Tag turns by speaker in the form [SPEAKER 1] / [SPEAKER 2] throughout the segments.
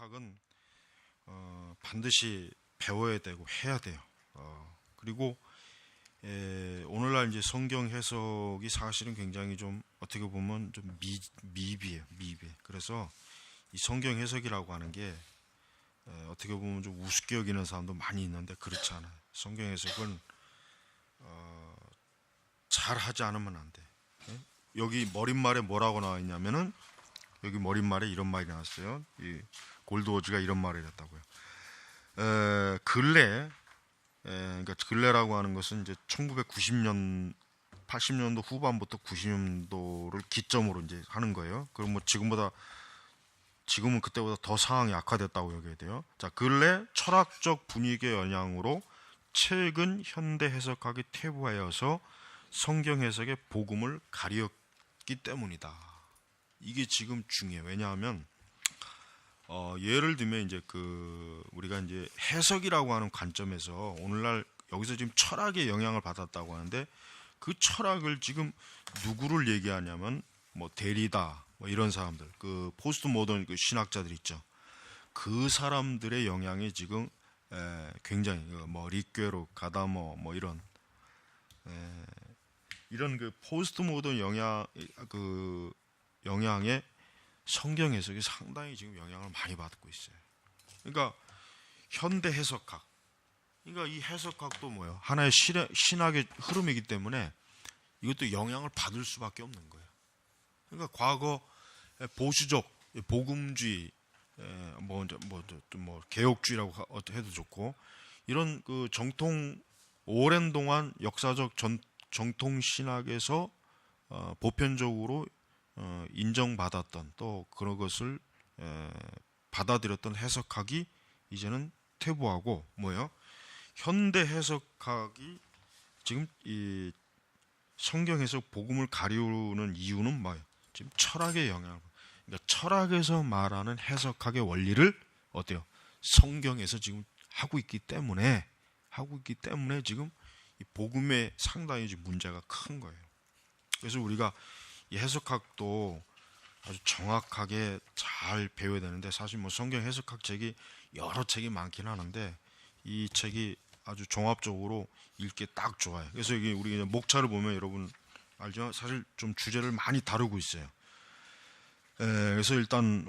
[SPEAKER 1] 해석학은 반드시 배워야 되고 해야 돼요. 그리고 오늘날 이제 성경 해석이 사실은 굉장히 좀 어떻게 보면 좀 미비해요. 그래서 이 성경 해석이라고 하는 게 어떻게 보면 좀 우습게 여기는 사람도 많이 있는데 그렇지 않아요. 성경 해석은 잘 하지 않으면 안 돼. 여기 머릿말에 뭐라고 나와 있냐면은 여기 머릿말에 이런 말이 나왔어요. 이 골드워즈가 이런 말을 했다고요. 그러니까 근래라고 하는 것은 이제 1990년 80년도 후반부터 90년도를 기점으로 이제 하는 거예요. 그럼 뭐 지금은 그때보다 더 상황이 악화됐다고 여겨야 돼요. 자, 근래 철학적 분위기의 영향으로 최근 현대 해석학이 퇴보하여서 성경 해석의 복음을 가리었기 때문이다. 이게 지금 중요해요. 왜냐하면 예를 들면 이제 우리가 이제 해석이라고 하는 관점에서 오늘날 여기서 지금 철학의 영향을 받았다고 하는데 그 철학을 지금 누구를 얘기하냐면 뭐 데리다 뭐 이런 사람들, 그 포스트 모던 그 신학자들 있죠. 그 사람들의 영향이 지금 굉장히 뭐 리퀘로 가다모 뭐 이런 그 포스트 모던 영향에 성경 해석이 상당히 지금 영향을 많이 받고 있어요. 그러니까 현대 해석학, 그러니까 이 해석학도 뭐예요? 하나의 신학의 흐름이기 때문에 이것도 영향을 받을 수밖에 없는 거예요. 그러니까 과거 보수적 복음주의, 뭐 개혁주의라고 해도 좋고 이런 그 오랜 동안 역사적 정통 신학에서 보편적으로 인정받았던 또 그런 것을 받아들였던 해석학이 이제는 퇴보하고 뭐예요? 현대 해석학이 지금 이 성경 해석 복음을 가리우는 이유는 뭐예요? 지금 철학의 영향. 그러니까 철학에서 말하는 해석학의 원리를 어때요? 성경에서 지금 하고 있기 때문에 지금 이 복음에 상당히 지금 문제가 큰 거예요. 그래서 우리가 이 해석학도 아주 정확하게 잘 배워야 되는데 사실 뭐 성경 해석학 책이 여러 책이 많긴 하는데 이 책이 아주 종합적으로 읽기 딱 좋아요. 그래서 여기 우리 목차를 보면 여러분 알죠? 사실 좀 주제를 많이 다루고 있어요. 그래서 일단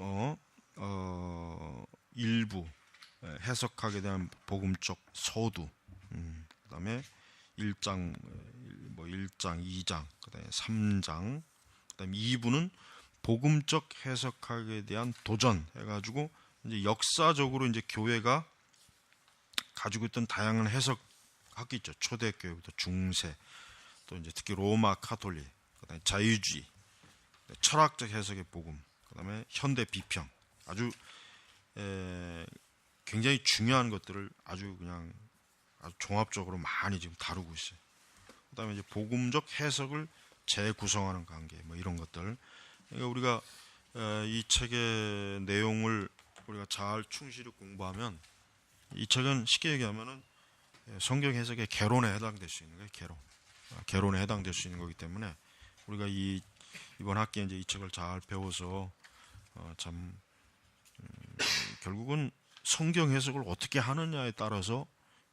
[SPEAKER 1] 일부 해석학에 대한 복음적 서두, 그다음에 1장, 2장, 그다음에 3장, 그다음에 2부는 복음적 해석학에 대한 도전 해가지고 이제 역사적으로 이제 교회가 가지고 있던 다양한 해석학이 있죠. 초대교회부터 중세, 또 이제 특히 로마 카톨릭, 그다음에 자유주의, 철학적 해석의 복음, 그다음에 현대 비평, 아주 굉장히 중요한 것들을 아주 종합적으로 많이 지금 다루고 있어요. 그다음에 이제 복음적 해석을 재구성하는 관계, 뭐 이런 것들. 그러니까 우리가 이 책의 내용을 우리가 잘 충실히 공부하면 이 책은 쉽게 얘기하면은 성경 해석의 개론에 해당될 수 있는 거예요. 개론에 해당될 수 있는 거기 때문에 우리가 이번 학기에 이제 이 책을 잘 배워서 결국은 성경 해석을 어떻게 하느냐에 따라서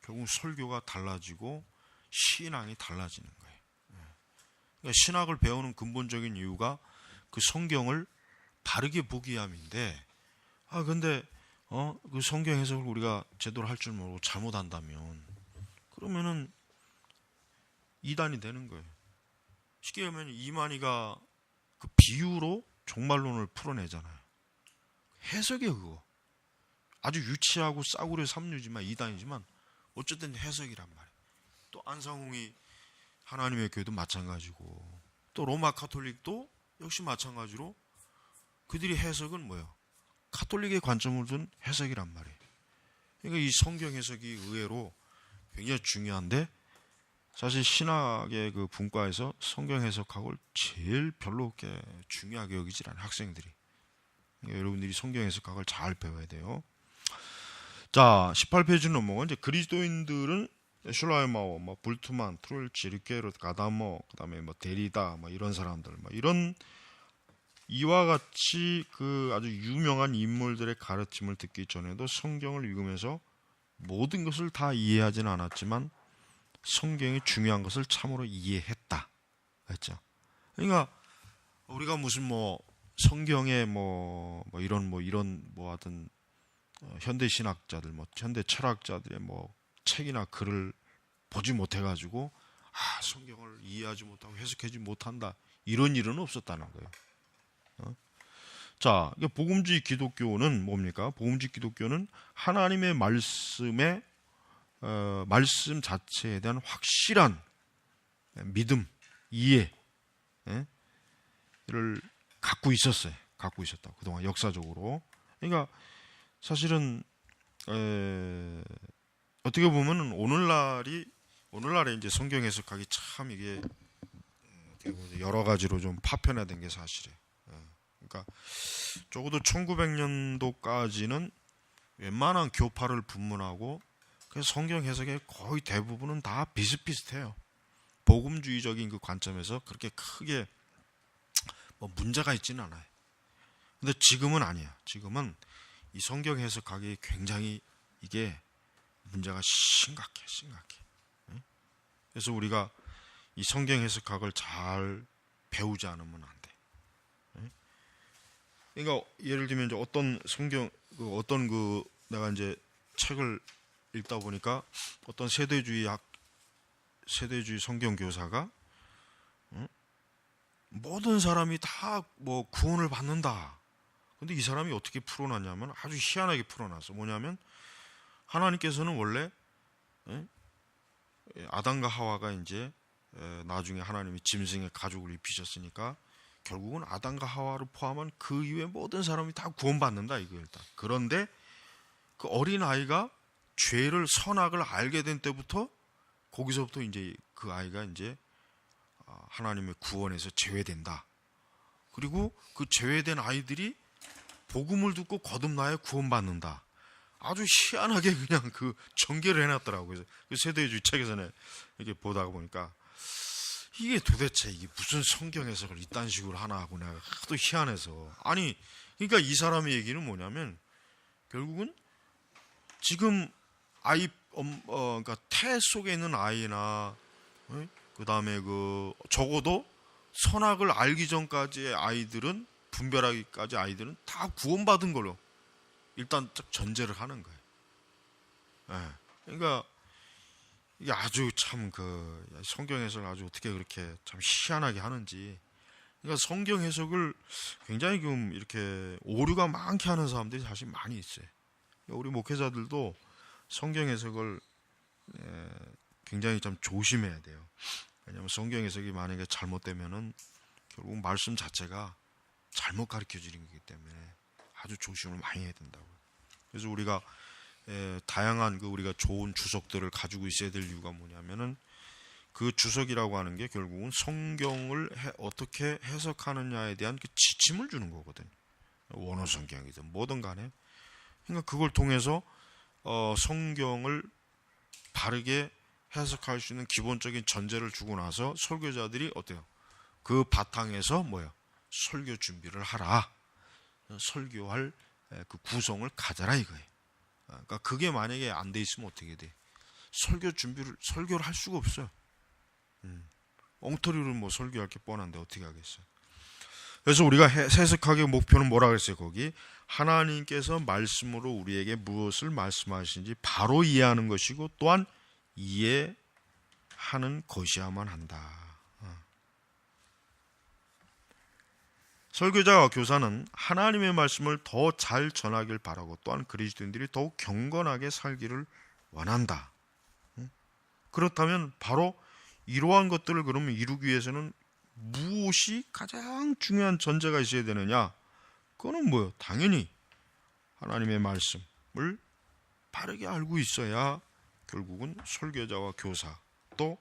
[SPEAKER 1] 결국 설교가 달라지고 신앙이 달라지는 거예요. 그러니까 신학을 배우는 근본적인 이유가 그 성경을 바르게 보기 위함인데, 근데 그 성경 해석을 우리가 제대로 할 줄 모르고 잘못한다면 그러면은 이단이 되는 거예요. 쉽게 하면 이만희가 그 비유로 종말론을 풀어내잖아요. 해석이에요, 그거. 아주 유치하고 싸구려 삼류지만 이단이지만 어쨌든 해석이란 말이에요. 또 안상홍이 하나님의 교회도 마찬가지고 또 로마 카톨릭도 역시 마찬가지로 그들이 해석은 뭐예요? 카톨릭의 관점을 둔 해석이란 말이에요. 그러니까 이 성경 해석이 의외로 굉장히 중요한데 사실 신학의 그 분과에서 성경 해석학을 제일 별로 그렇게 중요하게 여기질 않아요, 학생들이. 그러니까 여러분들이 성경 해석학을 잘 배워야 돼요. 자, 18페이지 넘어가 이제 그리스도인들은 슐라이마워, 뭐 불트만, 트롤치, 리케르, 가다모, 그다음에 뭐 데리다, 뭐 이런 사람들, 뭐 이런 이와 같이 그 아주 유명한 인물들의 가르침을 듣기 전에도 성경을 읽으면서 모든 것을 다 이해하지는 않았지만 성경이 중요한 것을 참으로 이해했다. 그렇죠? 그러니까 우리가 무슨 뭐 성경에 뭐 이런 하여튼 현대 신학자들 현대 철학자들의 책이나 글을 보지 못해 가지고 성경을 이해하지 못하고 해석하지 못한다. 이런 일은 없었다는 거예요. 자, 복음주의 기독교는 뭡니까? 복음주의 기독교는 하나님의 말씀에 말씀 자체에 대한 확실한 믿음, 이해를 갖고 있었어요. 갖고 있었다. 그동안 역사적으로. 그러니까 사실은 어떻게 보면 오늘날에 이제 성경 해석하기 참 이게 여러 가지로 좀 파편화된 게 사실이에요. 그러니까 적어도 1900년도까지는 웬만한 교파를 분문하고 그래서 성경 해석의 거의 대부분은 다 비슷비슷해요. 복음주의적인 그 관점에서 그렇게 크게 문제가 있지는 않아요. 근데 지금은 아니야. 지금은 이 성경 해석하기 굉장히 이게 문제가 심각해. 그래서 우리가 이 성경 해석학을 잘 배우지 않으면 안 돼. 그러니까 예를 들면 이제 어떤 성경 내가 이제 책을 읽다 보니까 어떤 세대주의 성경 교사가 모든 사람이 다 구원을 받는다. 근데 이 사람이 어떻게 풀어놨냐면 아주 희한하게 풀어놨어. 뭐냐면 하나님께서는 원래 아담과 하와가 이제 나중에 하나님이 짐승의 가죽을 입히셨으니까 결국은 아담과 하와를 포함한 그 이외의 모든 사람이 다 구원받는다 이거 일단. 그런데 그 어린 아이가 선악을 알게 된 때부터 거기서부터 이제 그 아이가 이제 하나님의 구원에서 제외된다. 그리고 그 제외된 아이들이 복음을 듣고 거듭나야 구원받는다. 아주 희한하게 그냥 그 전개를 해놨더라고요. 그 세대주의 책에서는 이렇게 보다가 보니까 이게 도대체 이게 무슨 성경 해석을 이딴 식으로 하나 하고 내가 하도 희한해서. 아니, 그러니까 이 사람의 얘기는 뭐냐면 결국은 지금 그러니까 태 속에 있는 아이나 그 다음에 적어도 선악을 알기 전까지의 아이들은 분별하기까지 아이들은 다 구원받은 걸로 일단 전제를 하는 거예요. 그러니까 이게 아주 참 성경 해석을 아주 어떻게 그렇게 참 희한하게 하는지. 그러니까 성경 해석을 굉장히 이렇게 오류가 많게 하는 사람들이 사실 많이 있어요. 우리 목회자들도 성경 해석을 굉장히 좀 조심해야 돼요. 왜냐하면 성경 해석이 만약에 잘못되면은 결국 말씀 자체가 잘못 가르쳐 주는 거기 때문에 아주 조심을 많이 해야 된다고요. 그래서 우리가 다양한 우리가 좋은 주석들을 가지고 있어야 될 이유가 뭐냐면은 그 주석이라고 하는 게 결국은 성경을 어떻게 해석하느냐에 대한 그 지침을 주는 거거든. 원어 성경이든 뭐든 간에. 그러니까 그걸 통해서 성경을 바르게 해석할 수 있는 기본적인 전제를 주고 나서 설교자들이 어때요? 그 바탕에서 설교 준비를 하라. 설교할 그 구성을 가져라 이거예요. 그러니까 그게 만약에 안 돼 있으면 어떻게 돼? 설교를 할 수가 없어요. 엉터리로 설교할 게 뻔한데 어떻게 하겠어요? 그래서 우리가 해석학의 목표는 뭐라 그랬어요? 거기 하나님께서 말씀으로 우리에게 무엇을 말씀하시는지 바로 이해하는 것이고 또한 이해하는 것이야만 한다. 설교자와 교사는 하나님의 말씀을 더 잘 전하길 바라고 또한 그리스도인들이 더욱 경건하게 살기를 원한다. 그렇다면 바로 이러한 것들을 그러면 이루기 위해서는 무엇이 가장 중요한 전제가 있어야 되느냐? 그거는 뭐예요? 당연히 하나님의 말씀을 바르게 알고 있어야 결국은 설교자와 교사 또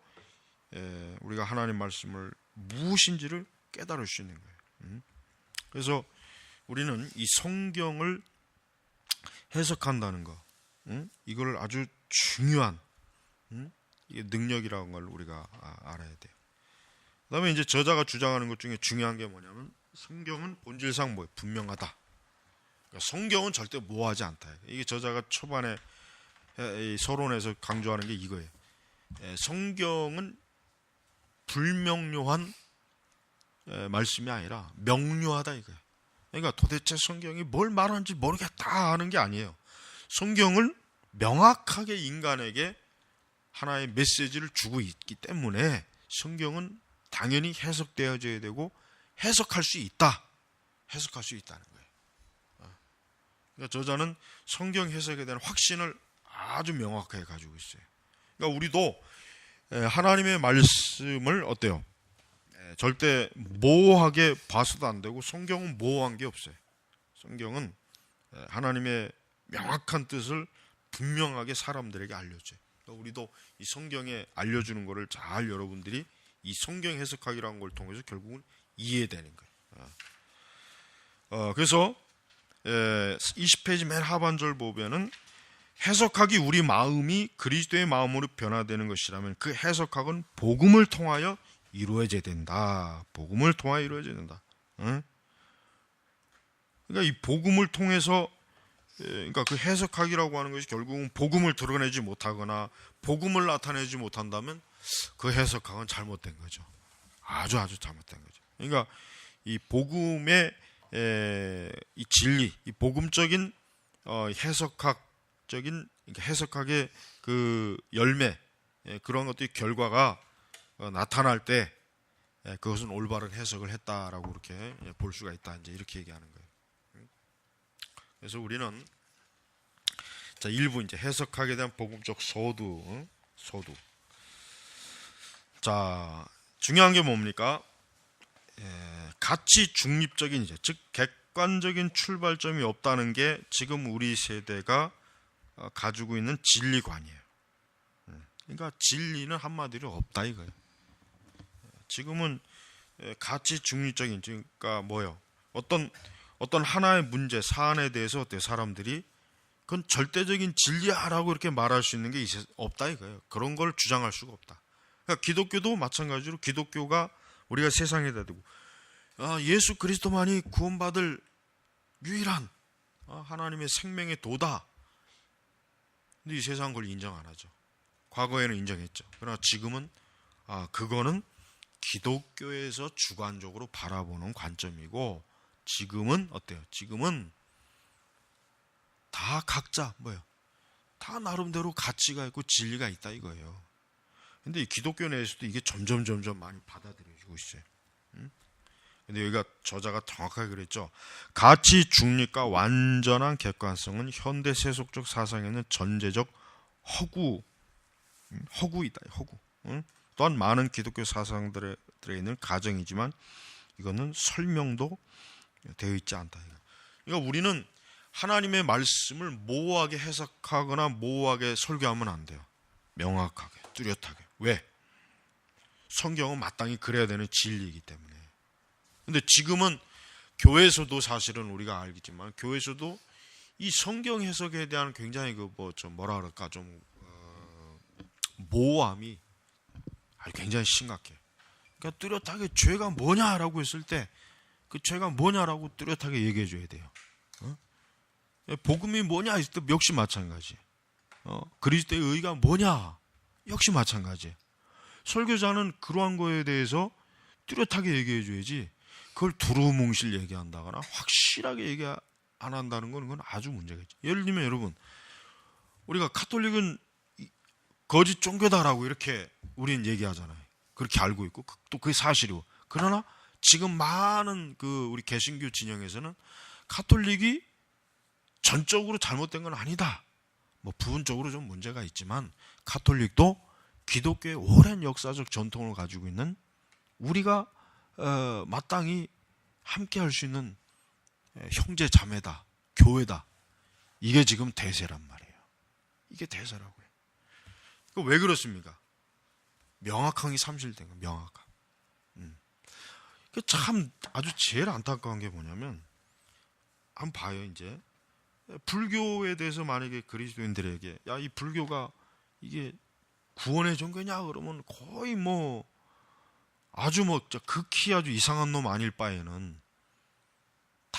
[SPEAKER 1] 우리가 하나님 말씀을 무엇인지를 깨달을 수 있는 거예요. 그래서 우리는 이 성경을 해석한다는 거, 이걸 아주 중요한 능력이라는 걸 우리가 알아야 돼요. 그다음에 이제 저자가 주장하는 것 중에 중요한 게 뭐냐면 성경은 본질상 뭐예요? 분명하다. 그러니까 성경은 절대 모호하지 않다. 이게 저자가 초반에 이 서론에서 강조하는 게 이거예요. 성경은 불명료한 말씀이 아니라 명료하다 이거예요. 그러니까 도대체 성경이 뭘 말하는지 모르겠다 하는 게 아니에요. 성경을 명확하게 인간에게 하나의 메시지를 주고 있기 때문에 성경은 당연히 해석되어져야 되고 해석할 수 있다. 해석할 수 있다는 거예요. 그러니까 저자는 성경 해석에 대한 확신을 아주 명확하게 가지고 있어요. 그러니까 우리도 하나님의 말씀을 어때요? 절대 모호하게 봐서도 안 되고 성경은 모호한 게 없어요. 성경은 하나님의 명확한 뜻을 분명하게 사람들에게 알려줘요. 그러니까 우리도 이 성경에 알려주는 것을 잘 여러분들이 이 성경 해석하기라는 걸 통해서 결국은 이해되는 거예요. 그래서 20페이지 맨 하반절 보면은 해석학이 우리 마음이 그리스도의 마음으로 변화되는 것이라면 그 해석학은 복음을 통하여 이루어져야 된다. 복음을 통하여 이루어져야 된다. 응? 그러니까 이 복음을 통해서 그러니까 그 해석학이라고 하는 것이 결국은 복음을 드러내지 못하거나 복음을 나타내지 못한다면 그 해석학은 잘못된 거죠. 아주 잘못된 거죠. 그러니까 이 복음의 이 진리, 이 복음적인 해석학적인 그러니까 해석학의 그 열매 그런 것들이 결과가 나타날 때 그것은 올바른 해석을 했다라고 이렇게 볼 수가 있다. 이제 이렇게 얘기하는 거예요. 그래서 우리는 자, 일부 이제 해석학에 대한 복음적 소두. 자, 중요한 게 뭡니까? 가치 중립적인 이제 즉 객관적인 출발점이 없다는 게 지금 우리 세대가 가지고 있는 진리관이에요. 그러니까 진리는 한마디로 없다 이거예요. 지금은 가치 중립적인 그러니까 뭐요? 어떤 하나의 문제 사안에 대해서 어때 사람들이 그건 절대적인 진리야라고 이렇게 말할 수 있는 게 없다 이거예요. 그런 걸 주장할 수가 없다. 그러니까 기독교도 마찬가지로 기독교가 우리가 세상에다 두고 예수 그리스도만이 구원받을 유일한 하나님의 생명의 도다. 근데 이 세상은 그걸 인정 안 하죠. 과거에는 인정했죠. 그러나 지금은 그거는 기독교에서 주관적으로 바라보는 관점이고 지금은 어때요? 지금은 다 각자 다 나름대로 가치가 있고 진리가 있다 이거예요. 근데 이 기독교 내에서도 이게 점점 많이 받아들여지고 있어요. 근데 여기가 저자가 정확하게 그랬죠. 가치 중립과 완전한 객관성은 현대 세속적 사상에는 전제적 허구이다. 허구. 또한 많은 기독교 사상들에 있는 가정이지만 이거는 설명도 되어 있지 않다. 그러니까 우리는 하나님의 말씀을 모호하게 해석하거나 모호하게 설교하면 안 돼요. 명확하게, 뚜렷하게. 왜? 성경은 마땅히 그래야 되는 진리이기 때문에. 근데 지금은 교회에서도 사실은 우리가 알겠지만 교회에서도 이 성경 해석에 대한 굉장히 모호함이 굉장히 심각해. 그러니까 뚜렷하게 죄가 뭐냐라고 했을 때 그 죄가 뭐냐라고 뚜렷하게 얘기해 줘야 돼요. 복음이 뭐냐 했을 때 역시 마찬가지. 그리스도의 의가 뭐냐 역시 마찬가지. 설교자는 그러한 거에 대해서 뚜렷하게 얘기해 줘야지 그걸 두루뭉실 얘기한다거나 확실하게 얘기 안 한다는 건 그건 아주 문제가 있죠. 예를 들면 여러분 우리가 가톨릭은 거짓 종교다라고 이렇게 우리는 얘기하잖아요. 그렇게 알고 있고 또 그게 사실이고. 그러나 지금 많은 우리 개신교 진영에서는 가톨릭이 전적으로 잘못된 건 아니다. 부분적으로 좀 문제가 있지만 가톨릭도 기독교의 오랜 역사적 전통을 가지고 있는 우리가 마땅히 함께 할 수 있는 형제 자매다. 교회다. 이게 지금 대세란 말이에요. 이게 대세라고요. 왜 그렇습니까? 명확함이 상실된 거예요. 명확함. 참 아주 제일 안타까운 게 뭐냐면 한번 봐요. 이제 불교에 대해서 만약에 그리스도인들에게 이 불교가 이게 구원의 종교냐 그러면 거의 아주 극히 아주 이상한 놈 아닐 바에는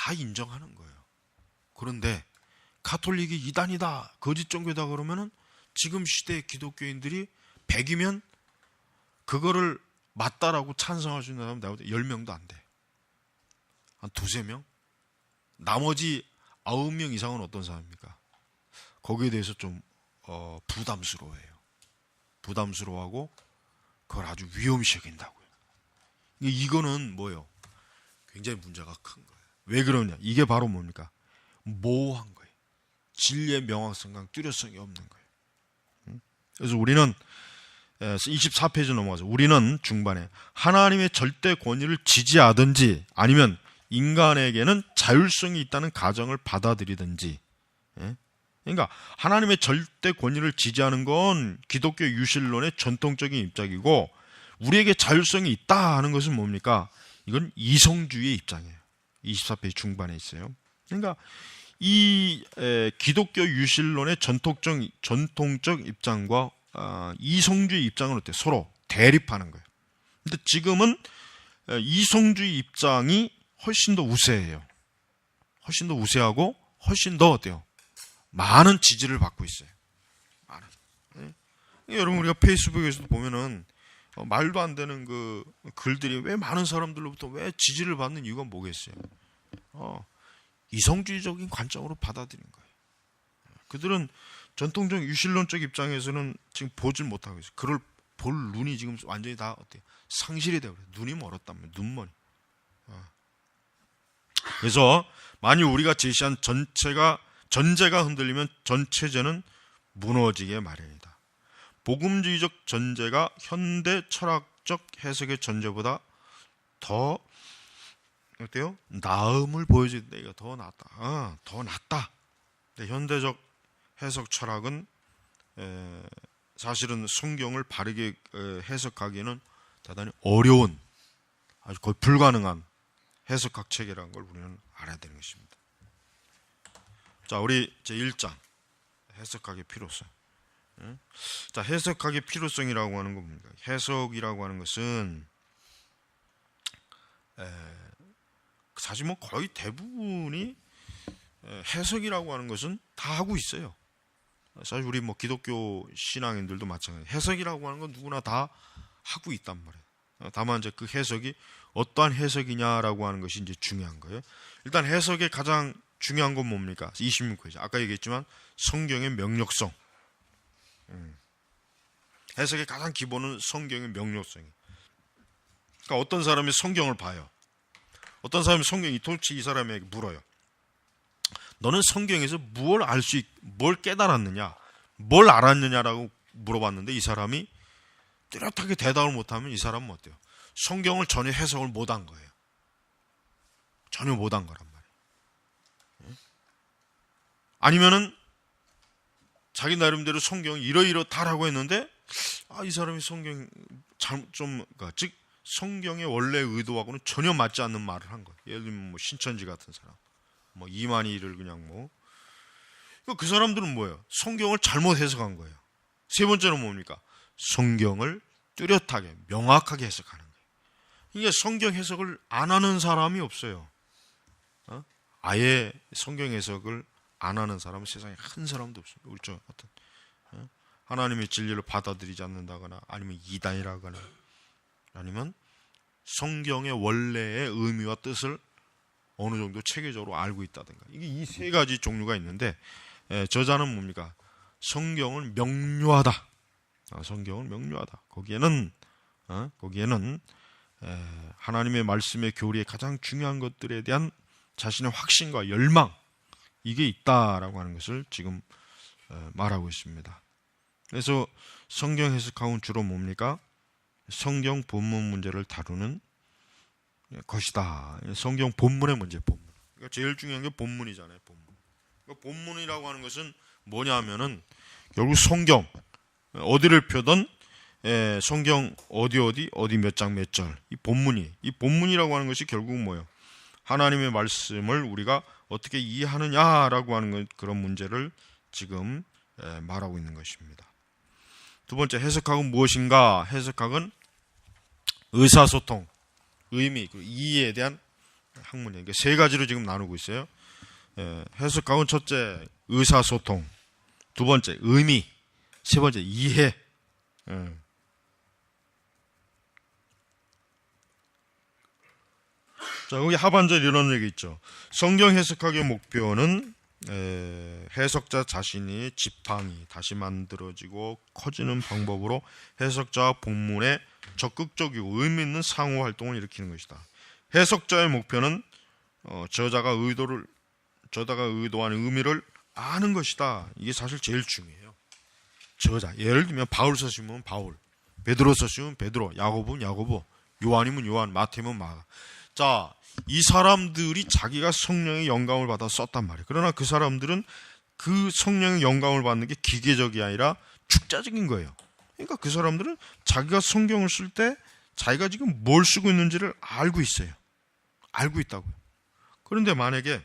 [SPEAKER 1] 다 인정하는 거예요. 그런데 가톨릭이 이단이다, 거짓 종교다 그러면은 지금 시대의 기독교인들이 100이면 그거를 맞다라고 찬성할 수 있는 사람은 내가 볼 때 10명도 안 돼. 한 2-3명? 나머지 9명 이상은 어떤 사람입니까? 거기에 대해서 좀 부담스러워해요. 부담스러워하고 그걸 아주 위험시 여긴다고요. 이거는 뭐예요? 굉장히 문제가 큰 거예요. 왜 그러냐? 이게 바로 뭡니까? 모호한 거예요. 진리의 명확성과 뚜렷성이 없는 거예요. 그래서 우리는 24페이지 넘어가서 우리는 중반에 하나님의 절대 권위를 지지하든지 아니면 인간에게는 자율성이 있다는 가정을 받아들이든지, 그러니까 하나님의 절대 권위를 지지하는 건 기독교 유실론의 전통적인 입장이고, 우리에게 자율성이 있다 하는 것은 뭡니까? 이건 이성주의의 입장이에요. 24페이지 중반에 있어요. 그러니까 이 기독교 유실론의 전통적 입장과 이성주의 입장은 어때요? 서로 대립하는 거예요. 근데 지금은 이성주의 입장이 훨씬 더 우세해요. 훨씬 더 우세하고 훨씬 더 어때요? 많은 지지를 받고 있어요. 많은. 네? 여러분, 우리가 페이스북에서도 보면은 말도 안 되는 그 글들이 왜 많은 사람들로부터 왜 지지를 받는 이유가 뭐겠어요? 이성주의적인 관점으로 받아들인 거예요. 그들은 전통적 유실론적 입장에서는 지금 보질 못하고 있어요. 그걸 볼 눈이 지금 완전히 다 어때요? 상실이 되어버려요. 눈이 멀었다면 눈머리. 그래서 만일 우리가 제시한 전제가 흔들리면 전체제는 무너지게 마련이다. 복음주의적 전제가 현대 철학적 해석의 전제보다 더 어때요? 나음을 보여주는데 이거 더 낫다. 더 낫다. 근데 현대적 해석 철학은 사실은 성경을 바르게 해석하기에는 대단히 어려운, 아주 거의 불가능한 해석학 체계라는 걸 우리는 알아야 되는 것입니다. 자, 우리 제1장 해석학의 필요성. 자, 해석학의 필요성이라고 하는 겁니다. 해석이라고 하는 것은 사실 뭐 거의 대부분이 해석이라고 하는 것은 다 하고 있어요. 사실 우리 뭐 기독교 신앙인들도 마찬가지예요. 해석이라고 하는 건 누구나 다 하고 있단 말이에요. 다만 이제 그 해석이 어떠한 해석이냐라고 하는 것이 이제 중요한 거예요. 일단 해석의 가장 중요한 건 뭡니까? 26페이지. 아까 얘기했지만 성경의 명료성. 해석의 가장 기본은 성경의 명료성이. 그러니까 어떤 사람이 성경을 봐요. 어떤 사람이 성경이 도대체 이 사람에게 물어요. 너는 성경에서 뭘 깨달았느냐, 뭘 알았느냐라고 물어봤는데 이 사람이 뚜렷하게 대답을 못하면 이 사람은 어때요? 성경을 전혀 해석을 못한 거예요. 전혀 못한 거란 말이에요. 아니면은 자기 나름대로 성경이 이러이러다라고 했는데 이 사람이 성경 즉 성경의 원래 의도하고는 전혀 맞지 않는 말을 한 거예요. 예를 들면 뭐 신천지 같은 사람, 뭐 이만희를 그냥 그 사람들은 뭐예요? 성경을 잘못 해석한 거예요. 세 번째는 뭡니까? 성경을 뚜렷하게 명확하게 해석하는 거예요. 이게 성경 해석을 안 하는 사람이 없어요. 아예 성경 해석을 안 하는 사람은 세상에 한 사람도 없습니다. 우리 저 같은 하나님의 진리를 받아들이지 않는다거나 아니면 이단이라거나 아니면 성경의 원래의 의미와 뜻을 어느 정도 체계적으로 알고 있다든가, 이게 이 세 가지 종류가 있는데 저자는 뭡니까? 성경은 명료하다. 성경은 명료하다. 거기에는 하나님의 말씀의 교리의 가장 중요한 것들에 대한 자신의 확신과 열망, 이게 있다라고 하는 것을 지금 말하고 있습니다. 그래서 성경 해석학은 주로 뭡니까? 성경 본문 문제를 다루는 것이다. 성경 본문의 문제, 본문. 그러니까 제일 중요한 게 본문이잖아요. 본문. 그러니까 본문이라고 하는 것은 뭐냐 하면은 결국 성경 어디를 펴든 성경 어디 몇 장 몇 절, 이 본문이라고 하는 것이 결국은 뭐예요? 하나님의 말씀을 우리가 어떻게 이해하느냐라고 하는 그런 문제를 지금 말하고 있는 것입니다. 두 번째, 해석학은 무엇인가? 해석학은 의사소통, 의미, 이해에 대한 학문이에요. 이게 세 가지로 지금 나누고 있어요. 해석학은 첫째 의사소통, 두 번째 의미, 세 번째 이해. 자, 여기 하반절 이런 얘기 있죠. 성경 해석학의 목표는 해석자 자신이 지팡이 다시 만들어지고 커지는 방법으로 해석자와 본문에 적극적이고 의미 있는 상호 활동을 일으키는 것이다. 해석자의 목표는 저자가 의도한 의미를 아는 것이다. 이게 사실 제일 중요해요. 저자, 예를 들면 바울 썼으면 바울, 베드로 썼으면 베드로, 야고보면 야고보, 요한이면 요한, 마태면 마가. 자, 이 사람들이 자기가 성령의 영감을 받아 썼단 말이에요. 그러나 그 사람들은 그 성령의 영감을 받는 게 기계적이 아니라 축자적인 거예요. 그러니까 그 사람들은 자기가 성경을 쓸 때 자기가 지금 뭘 쓰고 있는지를 알고 있어요. 알고 있다고요. 그런데 만약에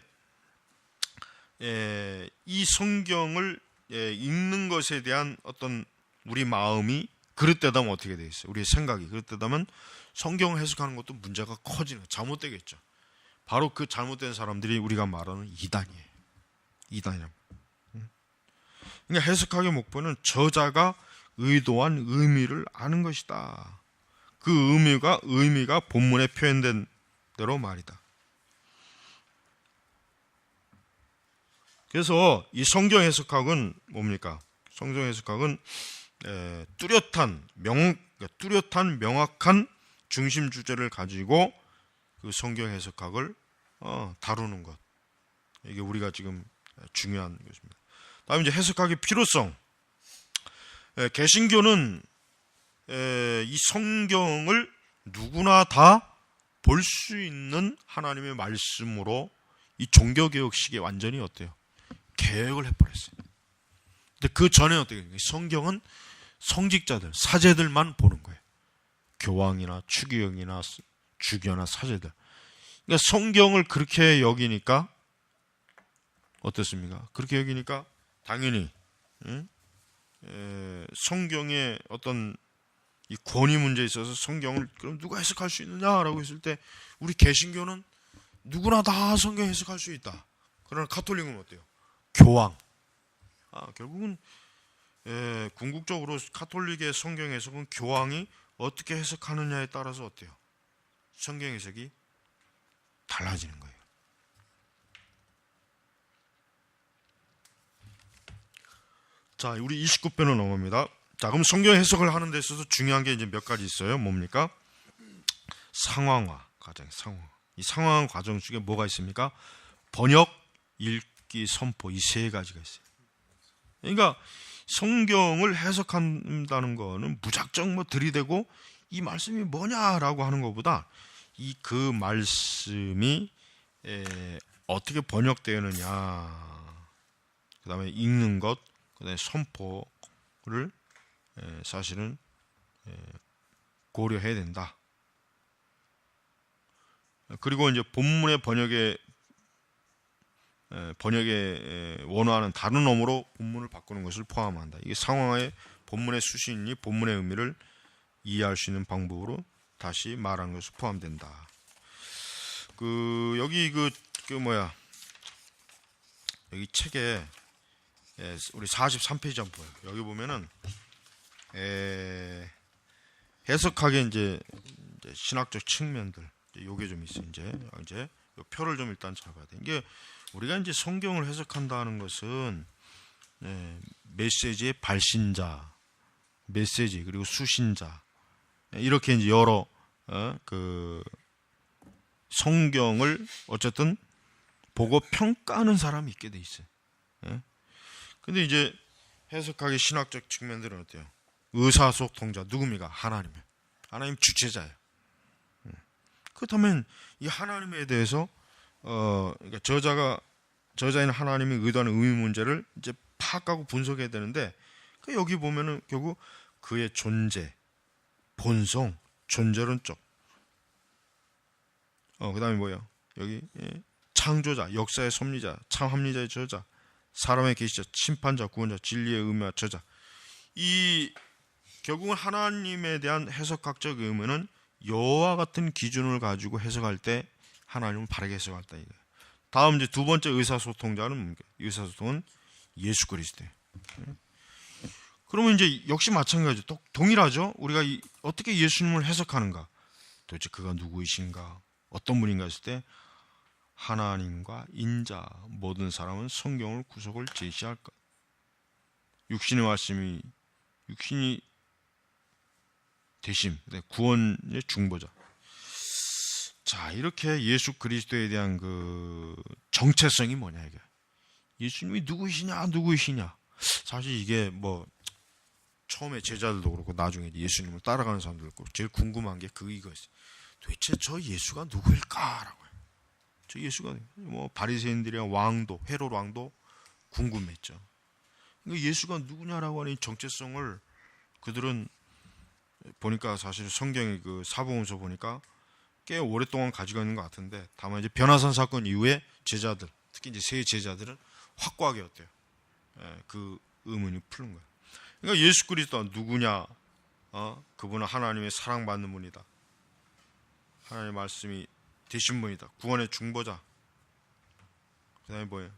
[SPEAKER 1] 이 성경을 읽는 것에 대한 어떤 우리 마음이 그릇되다면 어떻게 되겠어요? 우리의 생각이 그릇되다면 성경을 해석하는 것도 문제가 커지는, 잘못되겠죠. 바로 그 잘못된 사람들이 우리가 말하는 이단이에요. 이단이랍니다. 그러니까 해석학의 목표는 저자가 의도한 의미를 아는 것이다. 그 의미가 본문에 표현된 대로 말이다. 그래서 이 성경 해석학은 뭡니까? 성경 해석학은 뚜렷한 명확한 중심 주제를 가지고 그 성경 해석학을 다루는 것. 이게 우리가 지금 중요한 것입니다. 다음 이제 해석학의 필요성. 개신교는 이 성경을 누구나 다 볼 수 있는 하나님의 말씀으로 이 종교개혁식에 완전히 어때요? 개혁을 해버렸어요. 근데 그 전에 어떻게 해요? 성경은 성직자들, 사제들만 보는 거예요. 교황이나 추기경이나 주교나 사제들. 그러니까 성경을 그렇게 여기니까 어떻습니까? 그렇게 여기니까 당연히 성경의 어떤 이 권위 문제에 있어서 성경을 그럼 누가 해석할 수 있느냐라고 했을 때 우리 개신교는 누구나 다 성경 해석할 수 있다. 그러나 가톨릭은 어때요? 교황. 결국은 궁극적으로 가톨릭의 성경 해석은 교황이 어떻게 해석하느냐에 따라서 어때요? 성경 해석이 달라지는 거예요. 자, 우리 29편으로 넘어갑니다. 자, 그럼 성경 해석을 하는 데 있어서 중요한 게 이제 몇 가지 있어요. 뭡니까? 상황화 과정, 상황화. 이 상황화 과정 중에 뭐가 있습니까? 번역, 읽기, 선포, 이 세 가지가 있어요. 그러니까 성경을 해석한다는 거는 무작정 들이대고 이 말씀이 뭐냐라고 하는 것보다 이 그 말씀이 어떻게 번역되느냐, 그 다음에 읽는 것, 그 다음에 선포를 사실은 고려해야 된다. 그리고 이제 본문의 번역에 원하는 다른 어무로 본문을 바꾸는 것을 포함한다. 이게 상황의 본문의 수신이 본문의 의미를 이해할 수 있는 방법으로 다시 말하는 것을 포함된다. 여기 여기 책에 우리 43페이지 한번 보여요. 여기 보면은 해석학의 이제 신학적 측면들 요게 좀 있어요. 이제 요 표를 좀 일단 잡아야 돼. 이게 우리가 이제 성경을 해석한다는 것은 메시지의 발신자, 메시지 그리고 수신자 이렇게 이제 여러 그 성경을 어쨌든 보고 평가하는 사람이 있게 돼 있어요. 근데 이제 해석학의 신학적 측면들은 어때요? 의사소통자 누굽니까? 하나님 주체자예요. 그렇다면 이 하나님에 대해서 그러니까 저자인 하나님이 의도하는 의미 문제를 이제 파악하고 분석해야 되는데 여기 보면은 결국 그의 존재, 본성, 존재론적, 그다음에 뭐예요? 여기 창조자, 역사의 섭리자, 참합리자의 저자, 사람의 계시자, 심판자, 구원자, 진리의 의미와 저자. 이 결국은 하나님에 대한 해석학적 의미는 여호와 같은 기준을 가지고 해석할 때 하나님을 바르게 해석했다 이거. 다음 이제 두 번째 의사소통자는 뭡니까? 의사소통은 예수 그리스도예요. 그러면 이제 역시 마찬가지죠. 동일하죠. 우리가 어떻게 예수님을 해석하는가? 도대체 그가 누구이신가? 어떤 분인가 했을 때 하나님과 인자 모든 사람은 성경을 구속을 제시할 것. 육신의 말씀이 육신이 되심, 구원의 중보자. 자, 이렇게 예수 그리스도에 대한 그 정체성이 뭐냐 이게. 예수님이 누구이시냐? 사실 이게 뭐 처음에 제자들도 그렇고 나중에 예수님을 따라가는 사람들도 그렇고 제일 궁금한 게 이거였어요. 도대체 저 예수가 누구일까라고요. 저 예수가 뭐 바리새인들이랑 왕도 헤롯 왕도 궁금했죠. 그러니까 예수가 누구냐라고 하는 이 정체성을 그들은 보니까 사실 성경의 그 사복음서 보니까 꽤 오랫동안 가지고 있는 것 같은데 다만 이제 변화산 사건 이후에 제자들 특히 이제 세 제자들은 확고하게 어때요? 그 의문이 푸는 거예요. 그러니까 예수 그리스도가 누구냐? 그분은 하나님의 사랑받는 분이다. 하나님의 말씀이 되신 분이다. 구원의 중보자. 그 다음에 뭐예요?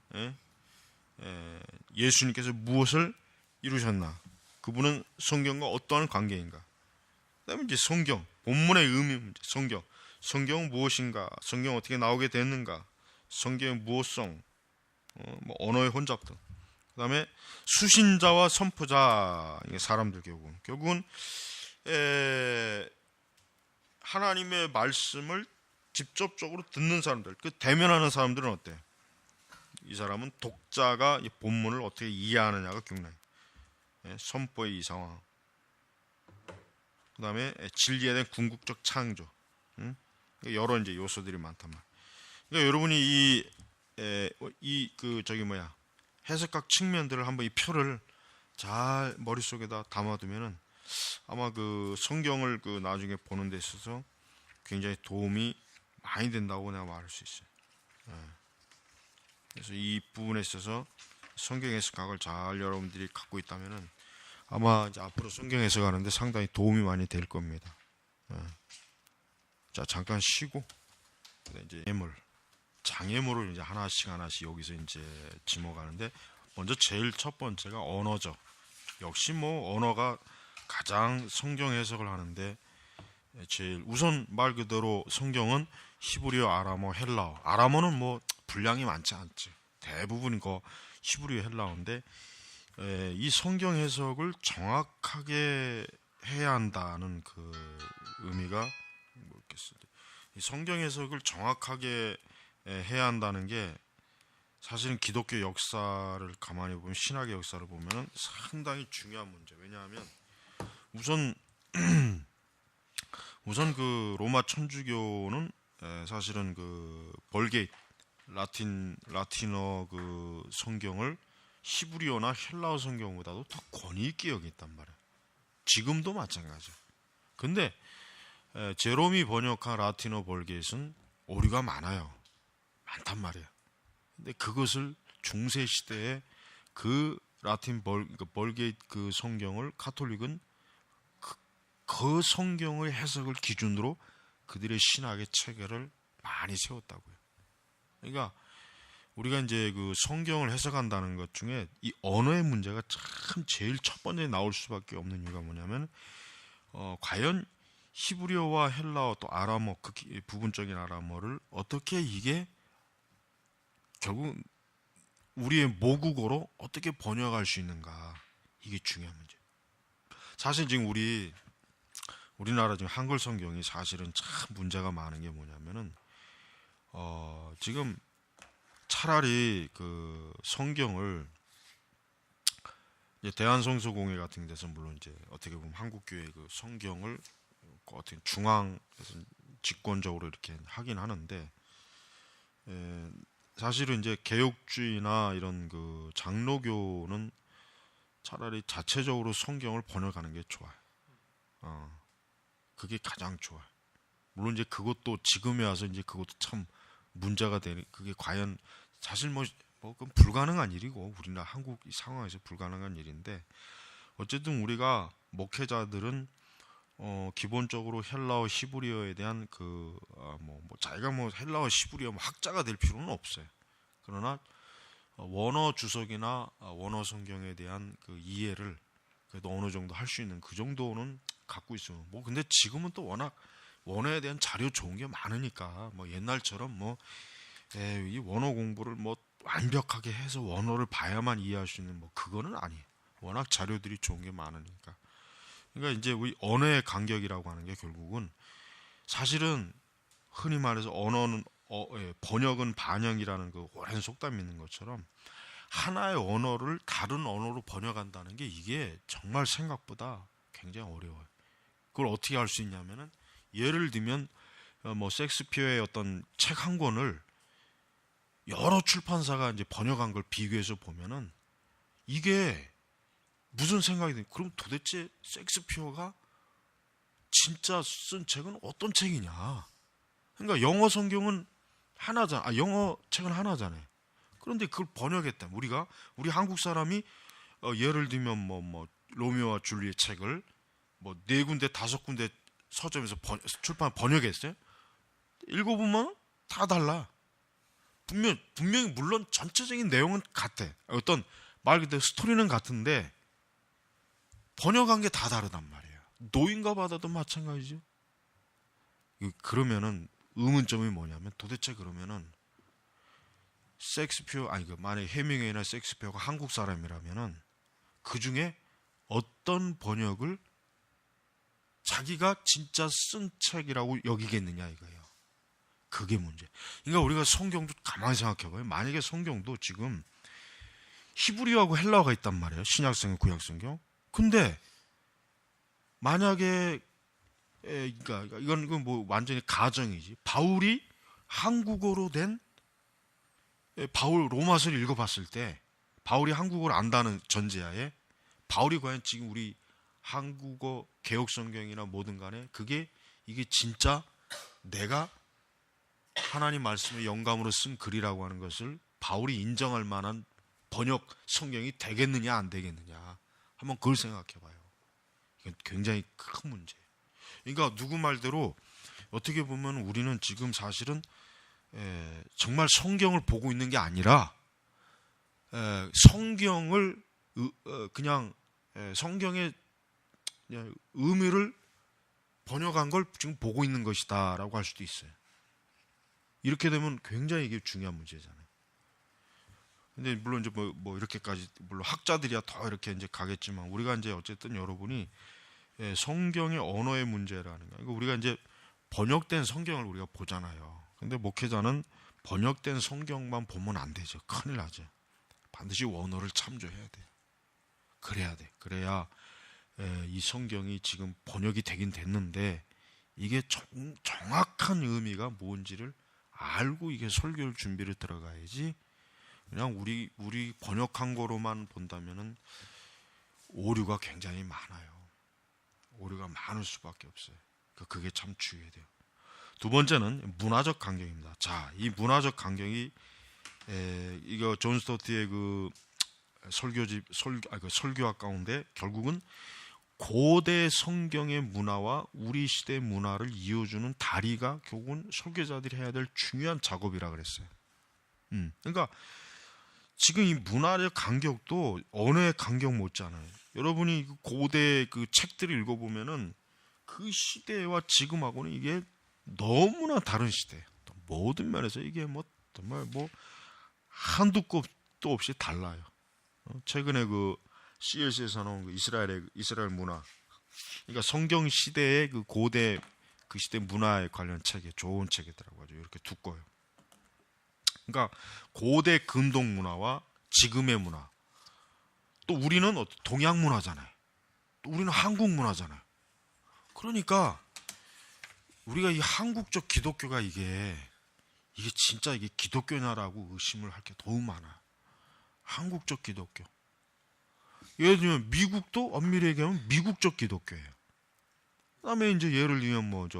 [SPEAKER 1] 예수님께서 무엇을 이루셨나? 그분은 성경과 어떠한 관계인가? 그 다음에 이제 성경, 본문의 의미 문제, 성경은 무엇인가? 성경은 어떻게 나오게 됐는가? 성경의 무엇성, 뭐 언어의 혼잡 등. 그 다음에 수신자와 선포자, 사람들 결국은 하나님의 말씀을 직접적으로 듣는 사람들, 그 대면하는 사람들은 어때요? 이 사람은 독자가 이 본문을 어떻게 이해하느냐가 중요해요. 선포의 이 상황. 그 다음에 진리에 대한 궁극적 창조. 여러 이제 요소들이 많단 말이에요. 그러니까 여러분이 해석학 측면들을 한번 이 표를 잘 머릿속에다 담아두면은 아마 그 성경을 그 나중에 보는 데 있어서 굉장히 도움이 많이 된다고 내가 말할 수 있어요. 그래서 이 부분에 있어서 성경 해석학을 잘 여러분들이 갖고 있다면은 아마 이제 앞으로 성경 해석하는데 상당히 도움이 많이 될 겁니다. 자, 잠깐 쉬고 이제 장애물을 이제 하나씩 여기서 이제 짚어가는데 먼저 제일 첫 번째가 언어죠. 역시 뭐 언어가 가장 성경 해석을 하는데 제일 우선 말 그대로 성경은 히브리어, 아람어, 헬라어. 아람어는 뭐 분량이 많지 않지. 대부분 거 히브리어, 헬라어인데 이 성경 해석을 정확하게 해야 한다는 그 의미가 뭐겠어요. 이 성경 해석을 정확하게 해야 한다는 게 사실은 기독교 역사를 가만히 보면 신학의 역사를 보면 상당히 중요한 문제. 왜냐하면 우선 그 로마 천주교는 사실은 그 벌게이트 라틴어 그 성경을 히브리어나 헬라어 성경보다도 더 권위 있게 여겼단 말이에요. 지금도 마찬가지예요. 근데 제롬이 번역한 라틴어 벌게이트는 오류가 많단 말이에요. 근데 그것을 중세 시대에 그 라틴 벌게이트 그 성경을 카톨릭은 그 성경의 해석을 기준으로 그들의 신학의 체계를 많이 세웠다고요. 그러니까 우리가 이제 그 성경을 해석한다는 것 중에 이 언어의 문제가 참 제일 첫 번째 나올 수밖에 없는 이유가 뭐냐면 과연 히브리어와 헬라어 또 아람어 그 부분적인 아람어를 어떻게 이게 결국 우리의 모국어로 어떻게 번역할 수 있는가, 이게 중요한 문제. 사실 지금 우리나라 지금 한글 성경이 사실은 참 문제가 많은 게 뭐냐면은 지금 차라리 그 성경을 이제 대한성서공회 같은 데서 물론 이제 어떻게 보면 한국교회 그 성경을 어떻게 중앙에서 직권적으로 이렇게 하긴 하는데 사실은 이제 개혁주의나 이런 그 장로교는 차라리 자체적으로 성경을 번역하는 게 좋아요. 그게 가장 좋아요. 물론 이제 그것도 지금에 와서 이제 그것도 참 문제가 되는, 그게 과연 사실 뭐 그건 불가능한 일이고 우리나라 한국 이 상황에서 불가능한 일인데 어쨌든 우리가 목회자들은 기본적으로 헬라어 히브리어에 대한 자기가 헬라어 히브리어 학자가 될 필요는 없어요. 그러나 원어 주석이나 원어 성경에 대한 그 이해를 그래도 어느 정도 할 수 있는 그 정도는 갖고 있어요. 근데 지금은 또 워낙 원어에 대한 자료 좋은 게 많으니까 옛날처럼 이 원어 공부를 완벽하게 해서 원어를 봐야만 이해할 수 있는 그거는 아니에요. 워낙 자료들이 좋은 게 많으니까. 그러니까 이제 우리 언어의 간격이라고 하는 게 결국은 사실은 흔히 말해서 언어는 번역은 반영이라는 그 오랜 속담이 있는 것처럼 하나의 언어를 다른 언어로 번역한다는 게 이게 정말 생각보다 굉장히 어려워요. 그걸 어떻게 할 수 있냐면은 예를 들면 셰익스피어의 어떤 책 한 권을 여러 출판사가 이제 번역한 걸 비교해서 보면은 이게 무슨 생각이 드냐? 그럼 도대체 셰익스피어가 진짜 쓴 책은 어떤 책이냐? 그러니까 영어 성경은 하나잖아. 영어 책은 하나잖아요. 그런데 그걸 번역했다. 우리 한국 사람이 예를 들면 로미오와 줄리엣 책을 4군데 5군데 서점에서 출판 번역했어요. 읽어보면 다 달라. 분명히 물론 전체적인 내용은 같아. 어떤 말 그대로 스토리는 같은데 번역한 게 다 다르단 말이에요. 노인과 바다도 마찬가지죠. 그러면은 의문점이 뭐냐면 도대체 그러면은 셰익스피어 만약에 해밍웨이나 셰익스피어가 한국 사람이라면은 그 중에 어떤 번역을 자기가 진짜 쓴 책이라고 여기겠느냐 이거예요. 그게 문제. 그러니까 우리가 성경도 가만히 생각해봐요. 만약에 성경도 지금 히브리어하고 헬라어가 있단 말이에요. 신약성경, 구약성경. 근데 만약에 그러니까 이건 완전히 가정이지. 바울이 한국어로 된 바울 로마서를 읽어봤을 때 바울이 한국어를 안다는 전제하에 바울이 과연 지금 우리 한국어 개혁성경이나 뭐든 간에 이게 진짜 내가 하나님 말씀의 영감으로 쓴 글이라고 하는 것을 바울이 인정할 만한 번역 성경이 되겠느냐 안 되겠느냐 한번 그걸 생각해 봐요. 이건 굉장히 큰 문제예요. 그러니까 누구 말대로 어떻게 보면 우리는 지금 사실은 정말 성경을 보고 있는 게 아니라 성경을 그냥 성경의 의미를 번역한 걸 지금 보고 있는 것이다라고 할 수도 있어요. 이렇게 되면 굉장히 이게 중요한 문제잖아요. 근데 물론 이제 이렇게까지 물론 학자들이야 더 이렇게 이제 가겠지만 우리가 이제 어쨌든 여러분이 성경의 언어의 문제라는 거. 우리가 이제 번역된 성경을 우리가 보잖아요. 근데 목회자는 번역된 성경만 보면 안 되죠. 큰일 나죠. 반드시 원어를 참조해야 돼. 그래야 돼. 그래야 이 성경이 지금 번역이 되긴 됐는데 이게 정확한 의미가 뭔지를 알고 이게 설교를 준비를 들어가야지. 그냥 우리 번역한 거로만 본다면은 오류가 굉장히 많아요. 오류가 많을 수밖에 없어요. 그게 참 주의해야 돼요. 두 번째는 문화적 간격입니다. 자, 이 문화적 간격이 이거 존 스토트의 그 설교학 가운데 결국은 고대 성경의 문화와 우리 시대 문화를 이어주는 다리가 결국은 설교자들이 해야 될 중요한 작업이라 그랬어요. 그러니까 지금 이 문화적 간격도 언어의 간격 못지않아요. 여러분이 고대 그 책들을 읽어보면은 그 시대와 지금하고는 이게 너무나 다른 시대. 모든 면에서 이게 정말 한두 끗도 없이 달라요. 최근에 그 CLC에서 나온 그 이스라엘 문화. 그러니까 성경 시대의 그 고대 그 시대 문화에 관련 책이 좋은 책이더라고요. 아주 이렇게 두꺼워요. 그러니까 고대 근동 문화와 지금의 문화. 또 우리는 동양 문화잖아요. 또 우리는 한국 문화잖아요. 그러니까 우리가 이 한국적 기독교가 이게 진짜 이게 기독교냐라고 의심을 할 게 너무 많아. 한국적 기독교. 예를 들면 미국도 엄밀히 얘기하면 미국적 기독교예요. 그다음에 이제 예를 들면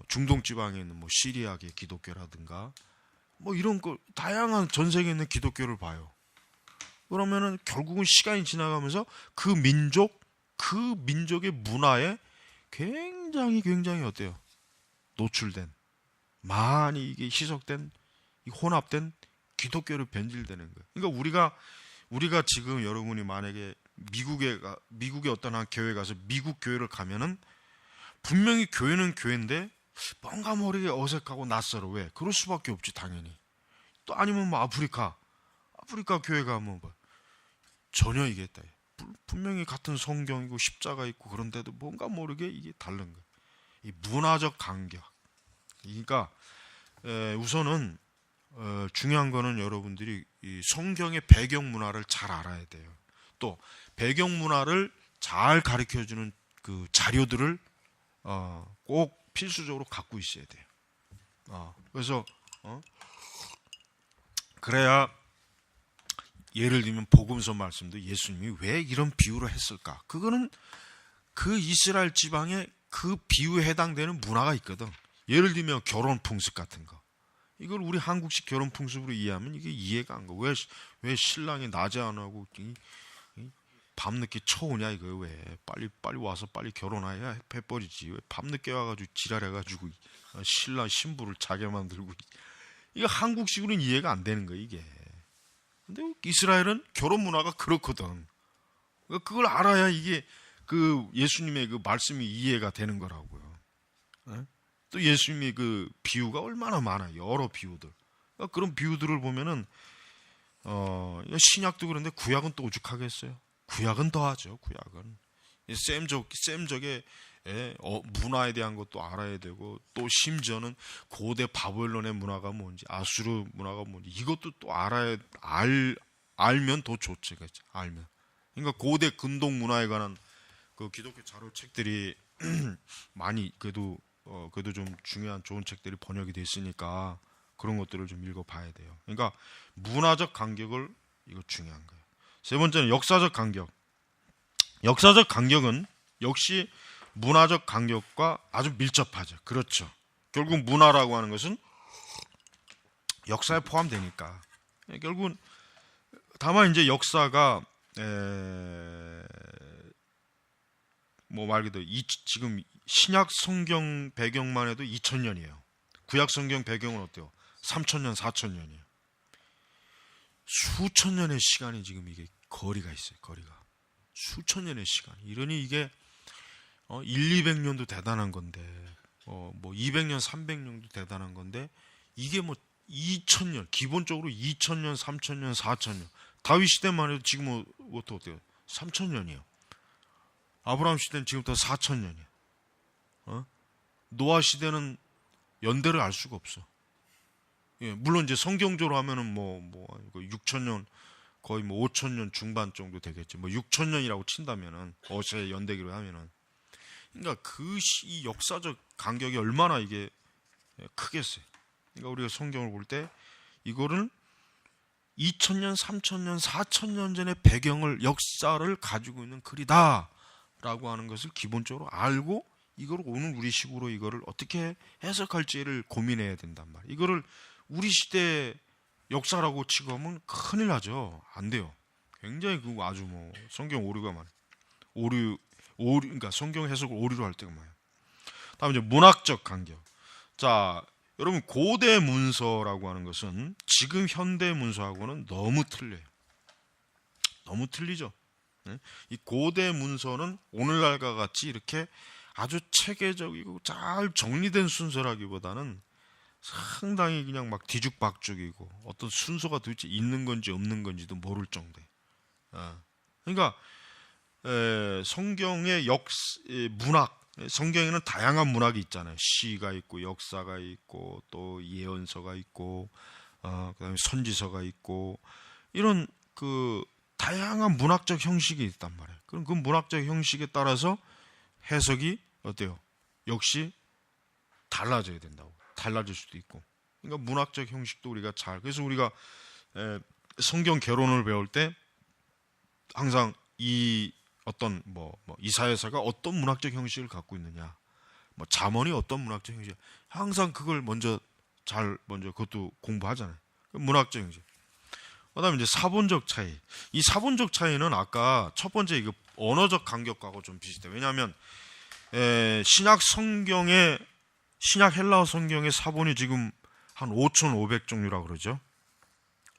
[SPEAKER 1] 중동 지방에 있는 시리아계 기독교라든가 이런 거 다양한 전 세계에 있는 기독교를 봐요. 그러면은 결국은 시간이 지나가면서 그 민족의 문화에 굉장히 어때요? 노출된, 많이 이게 희석된, 혼합된 기독교로 변질되는 거예요. 그러니까 우리가 지금 여러분이 만약에 미국의 어떤 한 교회 가서 미국 교회를 가면은 분명히 교회는 교회인데 뭔가 모르게 어색하고 낯설어. 왜? 그럴 수밖에 없지, 당연히. 또 아니면 뭐 아프리카 교회 가면 뭐 전혀 이게 있다. 분명히 같은 성경이고 십자가 있고 그런데도 뭔가 모르게 이게 다른 거예요. 이 문화적 간격. 그러니까 우선은 중요한 거는 여러분들이 이 성경의 배경 문화를 잘 알아야 돼요. 또 배경 문화를 잘 가르쳐주는 그 자료들을 꼭 필수적으로 갖고 있어야 돼요. 그래서 그래야 예를 들면 복음서 말씀도 예수님이 왜 이런 비유를 했을까? 그거는 그 이스라엘 지방에 그 비유에 해당되는 문화가 있거든. 예를 들면 결혼 풍습 같은 거. 이걸 우리 한국식 결혼 풍습으로 이해하면 이게 이해가 안 가. 왜 신랑이 낮에 안 하고 밤늦게 쳐오냐 이거. 왜 빨리 와서 빨리 결혼해야 해버리지. 왜 밤늦게 와가지고 지랄해가지고 신랑 신부를 자게 만들고. 이거 한국식으로는 이해가 안 되는 거야 이게. 근데 이스라엘은 결혼 문화가 그렇거든. 그걸 알아야 이게 그 예수님의 그 말씀이 이해가 되는 거라고요. 또 예수님의 그 비유가 얼마나 많아. 여러 비유들. 그런 비유들을 보면은 신약도 그런데 구약은 또 오죽하겠어요. 구약은 더하죠. 구약은 셈적의 문화에 대한 것도 알아야 되고, 또 심지어는 고대 바벨론의 문화가 뭔지, 아수르 문화가 뭔지 이것도 또 알면 더 좋지. 그렇지? 알면. 그러니까 고대 근동 문화에 관한 그 기독교 자료책들이 많이 그래도 좀 중요한 좋은 책들이 번역이 됐으니까 그런 것들을 좀 읽어봐야 돼요. 그러니까 문화적 간격을 이거 중요한 거예요. 세 번째는 역사적 간격. 역사적 간격은 역시 문화적 간격과 아주 밀접하죠. 그렇죠. 결국 문화라고 하는 것은 역사에 포함되니까. 결국은 다만 이제 역사가 뭐 말 그대로 지금 신약 성경 배경만 해도 2000년이에요. 구약 성경 배경은 어때요? 3000년, 4000년이에요. 수천 년의 시간이 지금 이게 거리가 있어요. 거리가. 수천 년의 시간. 이러니 이게 200년도 대단한 건데 뭐 200년, 300년도 대단한 건데 이게 뭐 2000년, 기본적으로 2000년, 3000년, 4000년. 다윗 시대만 해도 지금 어때요? 3000년이에요. 아브라함 시대는 지금부터 4000년이에요. 노아 시대는 연대를 알 수가 없어. 예, 물론 이제 성경적으로 하면은 6000년, 거의 5000년 중반 정도 되겠지. 6000년이라고 친다면은 어세 연대기로 하면은. 그러니까 이 역사적 간격이 얼마나 이게 크겠어요. 그러니까 우리가 성경을 볼 때 이거를 2000년, 3000년, 4000년 전의 배경을, 역사를 가지고 있는 글이다라고 하는 것을 기본적으로 알고 이걸 오늘 우리 식으로 이거를 어떻게 해석할지를 고민해야 된단 말이에요. 이거를 우리 시대 역사라고 치고 하면 큰일 나죠. 안 돼요. 굉장히 아주 성경 오류가 많아요. 그러니까 성경 해석을 오류로 할 때가 많아요. 다음 이제 문학적 간격. 자, 여러분 고대 문서라고 하는 것은 지금 현대 문서하고는 너무 틀려요. 너무 틀리죠. 이 고대 문서는 오늘날과 같이 이렇게 아주 체계적이고 잘 정리된 순서라기보다는 상당히 그냥 막 뒤죽박죽이고 어떤 순서가 도대체 있는 건지 없는 건지도 모를 정도예요. 그러니까 성경의 문학, 성경에는 다양한 문학이 있잖아요. 시가 있고 역사가 있고 또 예언서가 있고 그다음에 선지서가 있고 이런 그 다양한 문학적 형식이 있단 말이에요. 그럼 그 문학적 형식에 따라서 해석이 어때요? 역시 달라져야 된다고. 달라질 수도 있고. 그러니까 문학적 형식도 우리가 그래서 우리가 성경 개론을 배울 때 항상 이 어떤 이사야서가 어떤 문학적 형식을 갖고 있느냐, 잠언이 어떤 문학적 형식, 항상 그걸 먼저 그것도 공부하잖아요. 문학적 형식. 그다음에 이제 사본적 차이. 이 사본적 차이는 아까 첫 번째 이거 언어적 간격하고 좀 비슷해요. 왜냐하면 신약 성경의 신약 헬라어 성경의 사본이 지금 한 5,500종류라 그러죠.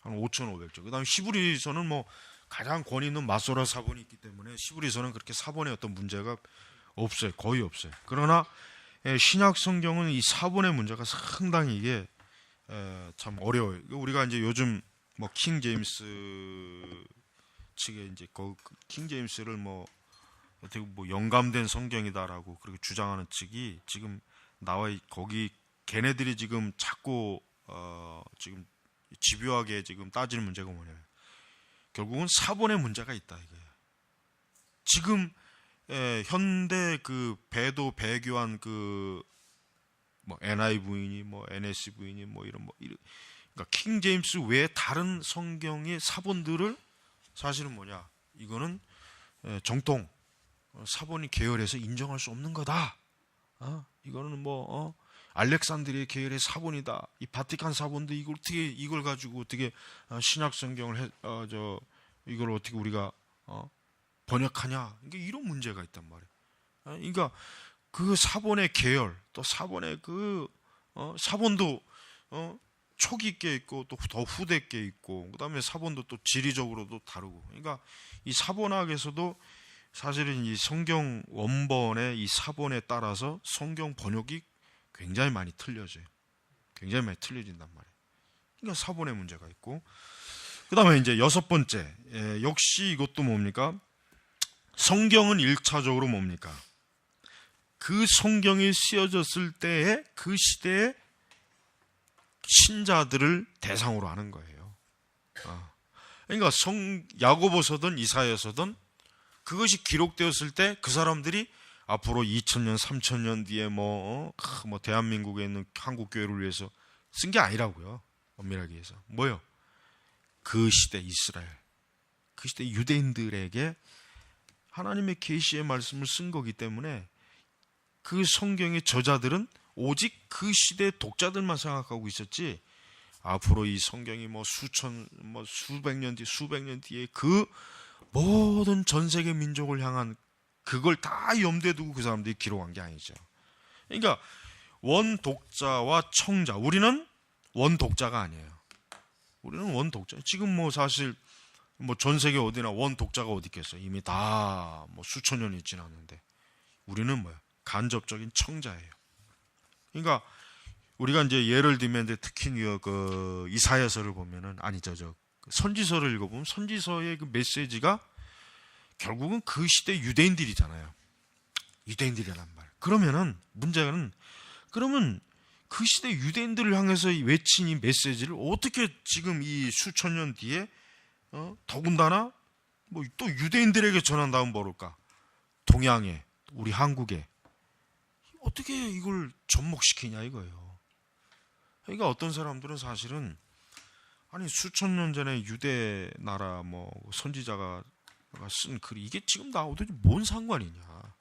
[SPEAKER 1] 한 5,500종. 그다음에 히브리서는 뭐 가장 권위 있는 마소라 사본이 있기 때문에 히브리서는 그렇게 사본에 어떤 문제가 없어요. 거의 없어요. 그러나 신약 성경은 이 사본의 문제가 상당히 이게 참 어려워요. 우리가 이제 요즘 뭐 킹 제임스 측에 이제 킹 제임스를 뭐 어떻게 뭐 영감된 성경이다라고 그렇게 주장하는 측이 지금 나와 거기 걔네들이 지금 자꾸 지금 집요하게 지금 따지는 문제가 뭐냐면 결국은 사본의 문제가 있다 이거예요. 지금 현대 그 배도 배교한 그 뭐 NIV니 뭐 NSV니 뭐 이런 그러니까 킹 제임스 외에 다른 성경의 사본들을 사실은 뭐냐 이거는 정통 사본이 계열에서 인정할 수 없는 거다. 이거는 뭐 알렉산드리아 계열의 사본이다. 이 바티칸 사본도 이걸 어떻게 이걸 가지고 어떻게 신약 성경을 이걸 어떻게 우리가 번역하냐? 그러니까 이런 문제가 있단 말이에요. 그러니까 그 사본의 계열 또 사본의 그 사본도 초기 게 있고 또 더 후대 게 있고 그다음에 사본도 또 지리적으로도 다르고 그러니까 이 사본학에서도 사실은 이 성경 원본의 이 사본에 따라서 성경 번역이 굉장히 많이 틀려져요. 굉장히 많이 틀려진단 말이에요. 그러니까 사본의 문제가 있고 그다음에 이제 여섯 번째 역시 이것도 뭡니까? 성경은 1차적으로 뭡니까? 그 성경이 쓰여졌을 때에 그 시대의 신자들을 대상으로 하는 거예요. 그러니까 야고보서든 이사야서든 그것이 기록되었을 때 그 사람들이 앞으로 2000년, 3000년 뒤에 뭐 대한민국에 있는 한국교회를 위해서 쓴 게 아니라고요. 엄밀하게 해서. 뭐요? 그 시대 이스라엘, 그 시대 유대인들에게 하나님의 계시의 말씀을 쓴 거기 때문에 그 성경의 저자들은 오직 그 시대 독자들만 생각하고 있었지 앞으로 이 성경이 수백 년 뒤에 그 모든 전 세계 민족을 향한 그걸 다 염두에 두고 그 사람들이 기록한 게 아니죠. 그러니까 원독자와 청자, 우리는 원독자가 아니에요. 우리는 원독자. 지금 뭐 사실 뭐 전 세계 어디나 원독자가 어디 있겠어요. 이미 다 뭐 수천 년이 지났는데 우리는 뭐야? 간접적인 청자예요. 그러니까 우리가 이제 예를 들면 이제 특히 그 이사야서를 보면은 선지서를 읽어보면 선지서의 그 메시지가 결국은 그 시대 유대인들이잖아요. 유대인들이란 말. 그러면은 문제는 그러면 그 시대 유대인들을 향해서 외친 이 메시지를 어떻게 지금 이 수천 년 뒤에 더군다나 뭐 또 유대인들에게 전한다면 모를까? 동양에 우리 한국에 어떻게 이걸 접목시키냐 이거예요. 그러니까 어떤 사람들은 사실은 아니 수천 년 전에 유대 나라 뭐 선지자가 쓴 글이 이게 지금 나오더니 뭔 상관이냐.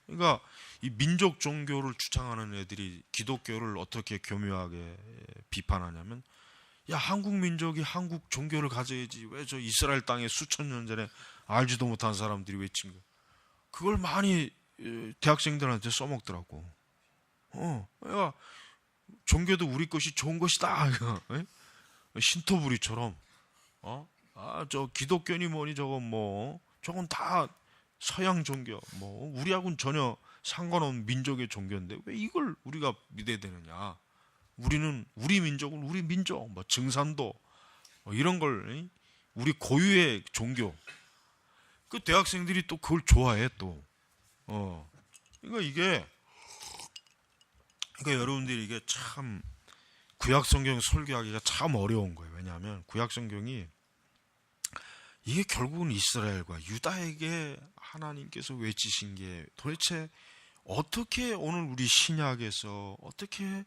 [SPEAKER 1] 그러니까 이 민족 종교를 주창하는 애들이 기독교를 어떻게 교묘하게 비판하냐면 야 한국 민족이 한국 종교를 가져야지 왜 저 이스라엘 땅에 수천 년 전에 알지도 못한 사람들이 외친 거 그걸 많이 대학생들한테 써먹더라고. 그러니까 종교도 우리 것이 좋은 것이다. 신토부리처럼 저 기독교니 뭐니 저건 다 서양 종교 우리하고는 전혀 상관없는 민족의 종교인데 왜 이걸 우리가 믿어야 되느냐. 우리는 우리 민족은 우리 민족 증산도 이런 걸 우리 고유의 종교 그 대학생들이 또 그걸 좋아해 또 그러니까 여러분들이 이게 참 구약 성경 설교하기가 참 어려운 거예요. 왜냐하면 구약 성경이 이게 결국은 이스라엘과 유다에게 하나님께서 외치신 게 도대체 어떻게 오늘 우리 신약에서 어떻게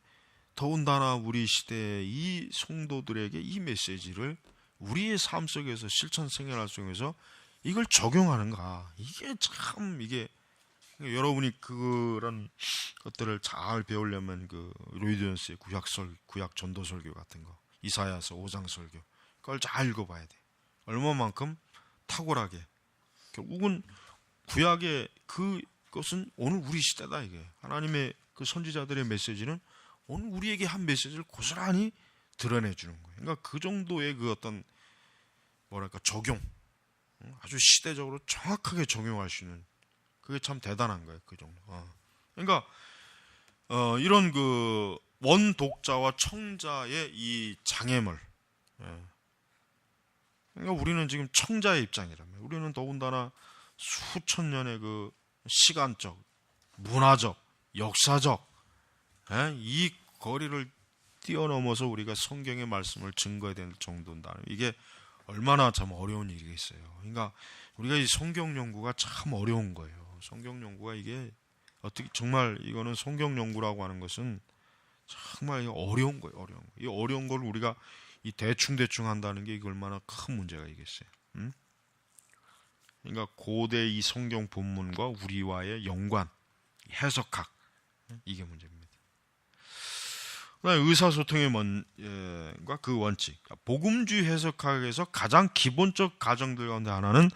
[SPEAKER 1] 더군다나 우리 시대의 이 성도들에게 이 메시지를 우리의 삶 속에서 실천 생활 속에서 이걸 적용하는가. 이게 여러분이 그런 것들을 잘 배우려면 그 로이드 존스의 구약 전도 설교 같은 거 이사야서 5장 설교 그걸 잘 읽어봐야 돼. 얼마만큼 탁월하게 결국은 구약의 그 것은 오늘 우리 시대다. 이게 하나님의 그 선지자들의 메시지는 오늘 우리에게 한 메시지를 고스란히 드러내주는 거예요. 그러니까 그 정도의 그 어떤 뭐랄까 적용, 아주 시대적으로 정확하게 적용할 수 있는, 그게 참 대단한 거예요. 그 정도. 그러니까 이런 그 원독자와 청자의 이 장애물, 그러니까 우리는 지금 청자의 입장이라면, 우리는 더군다나 수천 년의 그 시간적, 문화적, 역사적 이 거리를 뛰어넘어서 우리가 성경의 말씀을 증거해야 될 정도인다면 이게 얼마나 참 어려운 일이겠어요. 그러니까 우리가 이 성경 연구가 참 어려운 거예요. 성경 연구가 이게 어떻게, 정말 이거는 성경 연구라고 하는 것은 정말 어려운 거예요. 어려운 거. 이 어려운 걸 우리가 이 대충 한다는 게 이게 얼마나 큰 문제가 있겠어요. 그러니까 고대 이 성경 본문과 우리와의 연관, 해석학, 이게 문제입니다. 의사소통의 그 원칙, 복음주의 해석학에서 가장 기본적 가정들 가운데 하나는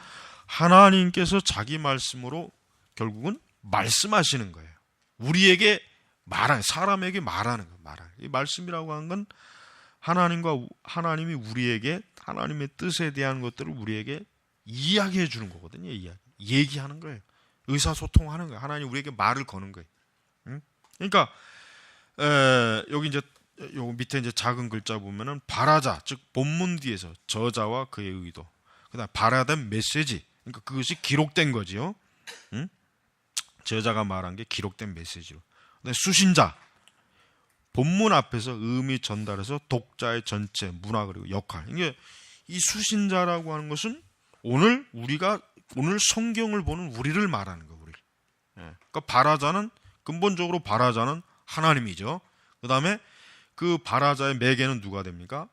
[SPEAKER 1] 하나님께서 자기 말씀으로 결국은 말씀하시는 거예요. 우리에게 말하는, 사람에게 말하는 거예요. 이 말씀이라고 하는 건 하나님이 우리에게 하나님의 뜻에 대한 것들을 우리에게 이야기해 주는 거거든요. 얘기하는 거예요. 의사소통하는 거예요. 하나님 우리에게 말을 거는 거예요. 그러니까 여기 이제 요 밑에 이제 작은 글자 보면은 바라자, 즉 본문 뒤에서 저자와 그의 의도, 그다음 발화된 메시지, 그러니까 그것이 기록된 거지요. 저자가 말한 게 기록된 메시지로. 그다음 수신자, 본문 앞에서 의미 전달해서 독자의 전체 문화 그리고 역할. 이게 이 수신자라고 하는 것은 오늘 성경을 보는 우리를 말하는 거, 우리. 그러니까 발화자는 근본적으로 발화자는 하나님이죠. 그 다음에 그 발화자의 매개는 누가 됩니까?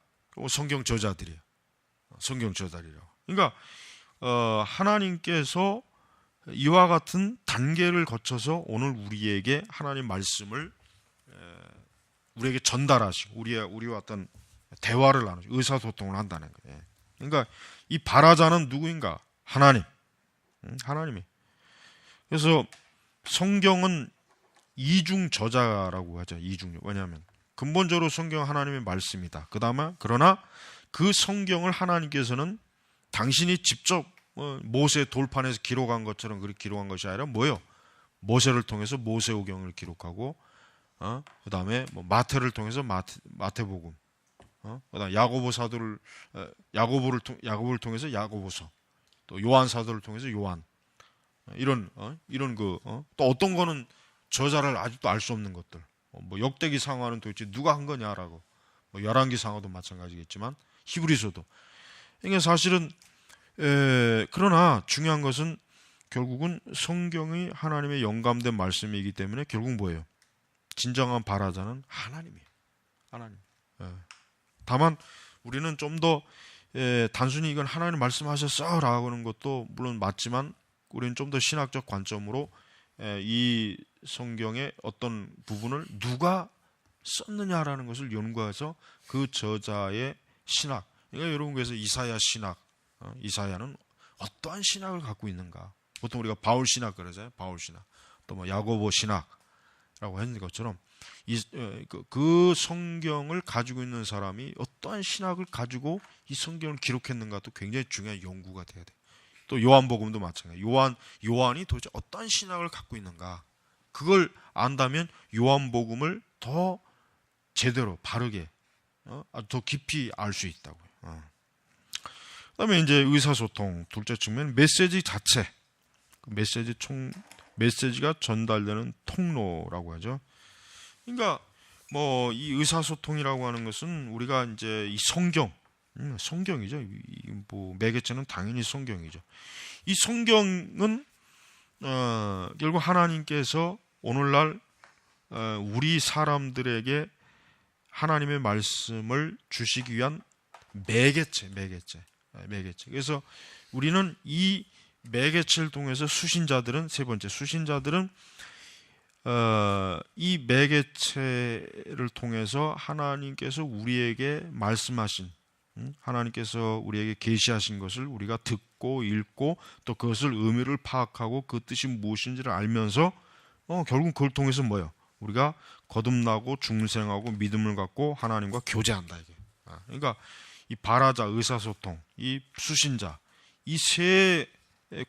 [SPEAKER 1] 성경 저자들이에요. 성경 저자들이라고. 그러니까 하나님께서 이와 같은 단계를 거쳐서 오늘 우리에게 하나님 말씀을 우리에게 전달하시고 우리와 어떤 대화를 나누고 의사소통을 한다는 거예요. 그러니까 이 발화자는 누구인가? 하나님이. 그래서 성경은 이중 저자라고 하죠. 이중. 왜냐하면 근본적으로 성경은 하나님의 말씀이다. 그러나 그 성경을 하나님께서는 당신이 직접 모세 돌판에서 기록한 것처럼 그렇게 기록한 것이 아니라 뭐예요? 모세를 통해서 모세오경을 기록하고, 그 다음에 마태를 통해서 마태복음, 그다음 야고보 사도를 야고보를 통해서 야고보서, 또 요한 사도를 통해서 요한, 이런 또 어떤 거는 저자를 아직도 알 수 없는 것들, 역대기 상하는 도대체 누가 한 거냐라고, 열왕기 상하도 마찬가지겠지만 히브리서도. 그러니까 사실은 그러나 중요한 것은 결국은 성경이 하나님의 영감된 말씀이기 때문에 결국 뭐예요? 진정한 발화자는 하나님이에요. 하나님. 다만 우리는 좀 더 단순히 이건 하나님 말씀하셨어라고 하는 것도 물론 맞지만 우리는 좀 더 신학적 관점으로 이 성경의 어떤 부분을 누가 썼느냐라는 것을 연구해서 그 저자의 신학, 그러니까 여러분 그래서 이사야 신학, 이사야는 어떠한 신학을 갖고 있는가? 보통 우리가 바울 신학 그러잖아요. 바울 신학, 또 야고보 신학라고 했는 것처럼 그 성경을 가지고 있는 사람이 어떠한 신학을 가지고 이 성경을 기록했는가도 굉장히 중요한 연구가 돼야 돼. 또 요한복음도 마찬가지. 요한이 도대체 어떠한 신학을 갖고 있는가? 그걸 안다면 요한복음을 더 제대로 바르게 더 깊이 알 수 있다고요. 그다음에 이제 의사소통 둘째 측면 메시지 자체, 메시지가 전달되는 통로라고 하죠. 그러니까 이 의사소통이라고 하는 것은 우리가 이제 이 성경이죠. 매개체는 당연히 성경이죠. 이 성경은 결국 하나님께서 오늘날 우리 사람들에게 하나님의 말씀을 주시기 위한 매개체. 그래서 우리는 이 매개체를 통해서 세 번째 수신자들은 이 매개체를 통해서 하나님께서 우리에게 말씀하신 하나님께서 우리에게 계시하신 것을 우리가 듣고 읽고 또 그것을 의미를 파악하고 그 뜻이 무엇인지를 알면서 결국 그걸 통해서 뭐예요? 우리가 거듭나고 중생하고 믿음을 갖고 하나님과 교제한다 이게. 그러니까 이 발화자, 의사소통, 이 수신자, 이 세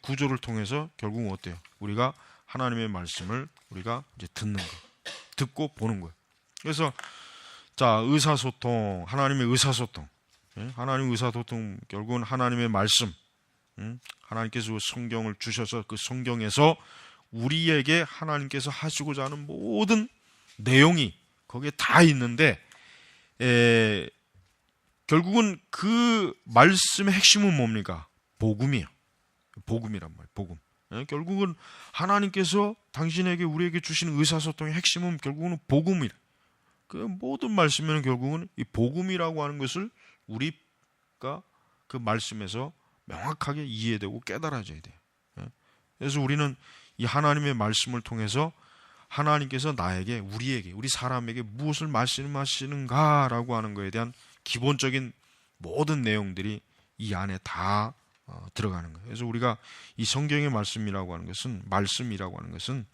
[SPEAKER 1] 구조를 통해서 결국은 어때요? 우리가 하나님의 말씀을 우리가 이제 듣는 거, 듣고 보는 거예요. 그래서 자, 의사소통, 하나님의 의사소통, 하나님의 의사소통 결국은 하나님의 말씀, 하나님께서 성경을 주셔서 그 성경에서 우리에게 하나님께서 하시고자 하는 모든 내용이 거기에 다 있는데 결국은 그 말씀의 핵심은 뭡니까? 복음이에요. 복음이란 말이에요. 복음. 결국은 하나님께서 당신에게 우리에게 주신 의사소통의 핵심은 결국은 복음이에요. 그 모든 말씀에는 결국은 이 복음이라고 하는 것을 우리가 그 말씀에서 명확하게 이해되고 깨달아져야 돼요. 그래서 우리는 이 하나님의 말씀을 통해서 하나님께서 나에게, 우리에게, 우리 사람에게 무엇을 말씀하시는가라고 하는 것에 대한 기본적인 모든 내용들이 이 안에 다 들어가는 거예요. 그래서 우리가 이 성경의 말씀이라고 하는 것은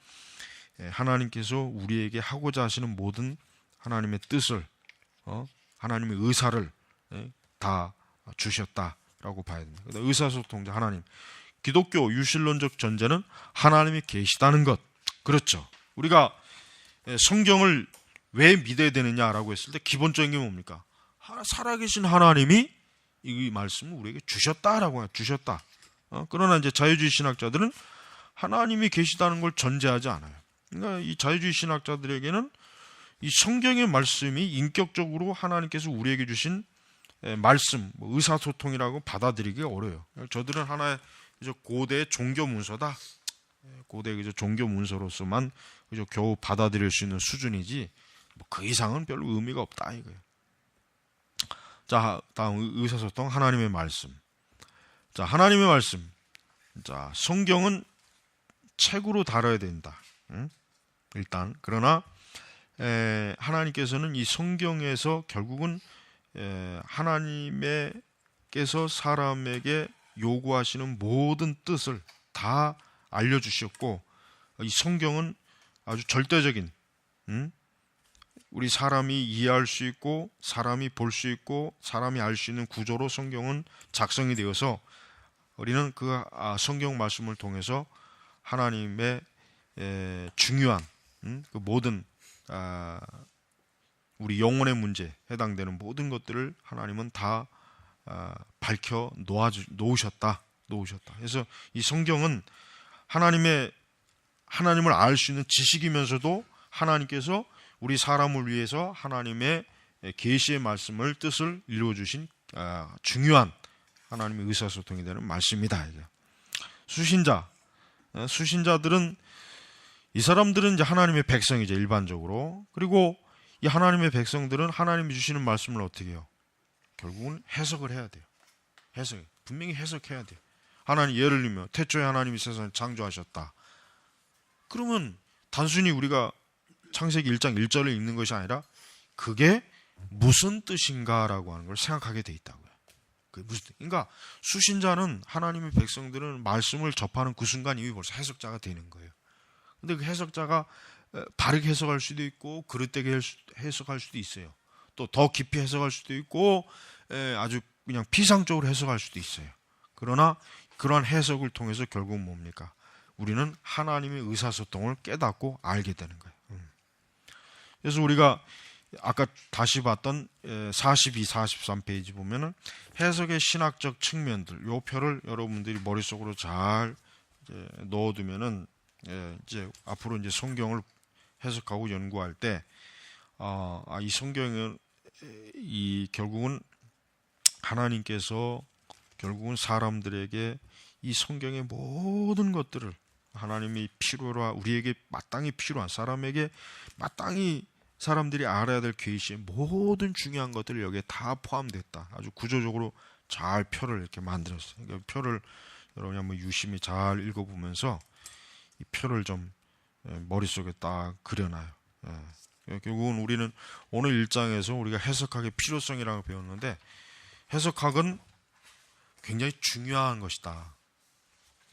[SPEAKER 1] 하나님께서 우리에게 하고자 하시는 모든 하나님의 뜻을, 하나님의 의사를 다 주셨다라고 봐야 됩니다. 의사소통자 하나님. 기독교 유실론적 전제는 하나님이 계시다는 것. 그렇죠. 우리가 성경을 왜 믿어야 되느냐라고 했을 때 기본적인 게 뭡니까? 살아계신 하나님이 이 말씀을 우리에게 주셨다라고 해요. 주셨다. 그러나 이제 자유주의 신학자들은 하나님이 계시다는 걸 전제하지 않아요. 그러니까 이 자유주의 신학자들에게는 이 성경의 말씀이 인격적으로 하나님께서 우리에게 주신 말씀, 의사소통이라고 받아들이기가 어려워요. 저들은 하나의 고대 종교 문서다. 고대 종교 문서로서만 겨우 받아들일 수 있는 수준이지 그 이상은 별로 의미가 없다 이거예요. 자, 다음 의사소통 하나님의 말씀. 자, 하나님의 말씀. 자, 성경은 책으로 다뤄야 된다. 일단 그러나 하나님께서는 이 성경에서 결국은 하나님께서 사람에게 요구하시는 모든 뜻을 다 알려주셨고 이 성경은 아주 절대적인 우리 사람이 이해할 수 있고 사람이 볼 수 있고 사람이 알 수 있는 구조로 성경은 작성이 되어서 우리는 그 성경 말씀을 통해서 하나님의 중요한 그 모든 우리 영혼의 문제에 해당되는 모든 것들을 하나님은 다 밝혀 놓으셨다. 그래서 이 성경은 하나님을 알 수 있는 지식이면서도 하나님께서 우리 사람을 위해서 하나님의 계시의 말씀을 뜻을 이루어 주신 중요한 하나님의 의사소통이 되는 말씀이다. 수신자들은 이 사람들은 이제 하나님의 백성이죠, 일반적으로. 그리고 이 하나님의 백성들은 하나님이 주시는 말씀을 어떻게 해요? 결국은 해석을 해야 돼요. 분명히 해석해야 돼요. 하나님, 예를 들면 태초에 하나님이 세상을 창조하셨다. 그러면 단순히 우리가 창세기 1장 1절을 읽는 것이 아니라 그게 무슨 뜻인가라고 하는 걸 생각하게 돼 있다고요. 그러니까 수신자는 하나님의 백성들은 말씀을 접하는 그 순간 이미 벌써 해석자가 되는 거예요. 근데 그 해석자가 바르게 해석할 수도 있고 그릇되게 해석할 수도 있어요. 또 더 깊이 해석할 수도 있고 아주 그냥 피상적으로 해석할 수도 있어요. 그러나 그러한 해석을 통해서 결국 뭡니까? 우리는 하나님의 의사소통을 깨닫고 알게 되는 거예요. 그래서 우리가 아까 다시 봤던 42, 43페이지 보면은 해석의 신학적 측면들, 요 표를 여러분들이 머릿속으로 잘 넣어두면은 이제 앞으로 이제 성경을 해석하고 연구할 때 이 성경은 결국은 하나님께서 결국은 사람들에게 이 성경의 모든 것들을 하나님이 우리에게 마땅히 필요한 사람에게 마땅히 사람들이 알아야 될 계시의 모든 중요한 것들을 여기에 다 포함됐다. 아주 구조적으로 잘 표를 이렇게 만들었어요. 그러니까 표를 여러분이 한번 유심히 잘 읽어보면서 이 표를 좀 머릿속에 딱 그려놔요. 결국은 우리는 오늘 1장에서 우리가 해석학의 필요성이라고 배웠는데 해석학은 굉장히 중요한 것이다.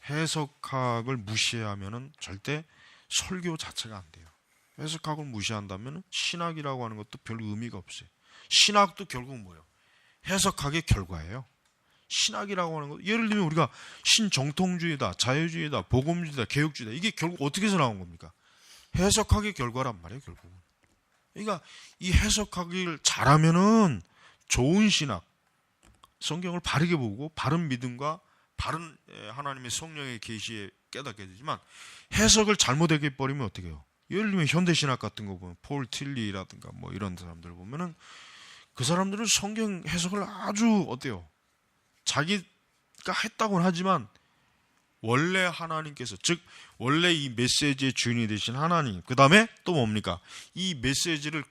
[SPEAKER 1] 해석학을 무시하면은 절대 설교 자체가 안 돼요. 해석학을 무시한다면 신학이라고 하는 것도 별 의미가 없어요. 신학도 결국 뭐예요? 해석학의 결과예요. 신학이라고 하는 것, 예를 들면 우리가 신정통주의다, 자유주의다, 복음주의다, 개혁주의다, 이게 결국 어떻게 해서 나온 겁니까? 해석학의 결과란 말이에요, 결국은. 그러니까 이 해석하기를 잘하면은 좋은 신학, 성경을 바르게 보고 바른 믿음과 바른 하나님의 성령의 계시에 깨닫게 되지만, 해석을 잘못하게 버리면 어떻게 해요? 예를 들면 현대신학 같은 거 보면 폴 틸리라든가 뭐 이런 사람들 보면은 그 사람들은 성경 해석을 아주 어때요? 자기가 했다고는 하지만 원래 하나님께서, 즉 원래 이 메시지의 주인이 되신 하나님, 그 다음에 또 뭡니까? 이 메시지를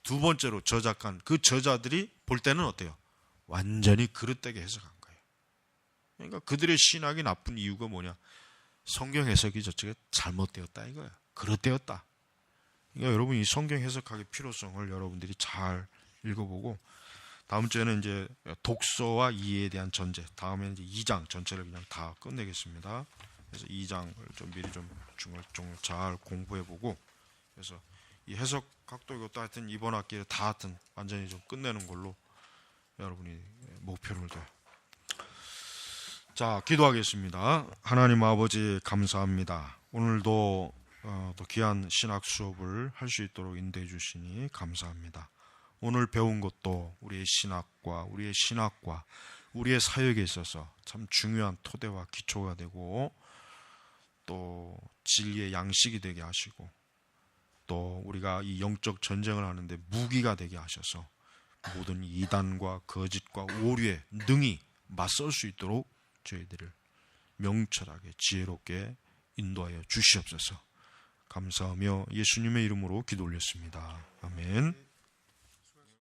[SPEAKER 1] 두 번째로 저작한 그 저자들이 볼 때는 어때요? 완전히 그릇되게 해석한 거예요. 그러니까 그들의 신학이 나쁜 이유가 뭐냐? 성경 해석이 저쪽에 잘못되었다 이거야. 그릇되었다. 그러니까 여러분, 이 성경 해석학의 필요성을 여러분들이 잘 읽어보고, 다음 주에는 이제 독서와 이해에 대한 전제, 다음에는 이제 2장 전체를 그냥 다 끝내겠습니다. 그래서 2장을 좀 미리 좀 잘 공부해보고, 그래서 이 해석학도 이것도 하여튼 이번 학기에 다 하여튼 완전히 좀 끝내는 걸로 여러분이 목표를 둬요. 자, 기도하겠습니다. 하나님 아버지 감사합니다. 오늘도 또 귀한 신학 수업을 할 수 있도록 인도해 주시니 감사합니다. 오늘 배운 것도 우리의 신학과 우리의 사역에 있어서 참 중요한 토대와 기초가 되고, 또 진리의 양식이 되게 하시고, 또 우리가 이 영적 전쟁을 하는데 무기가 되게 하셔서 모든 이단과 거짓과 오류에 능히 맞설 수 있도록 저희들을 명철하게 지혜롭게 인도하여 주시옵소서. 감사하며 예수님의 이름으로 기도 올렸습니다. 아멘.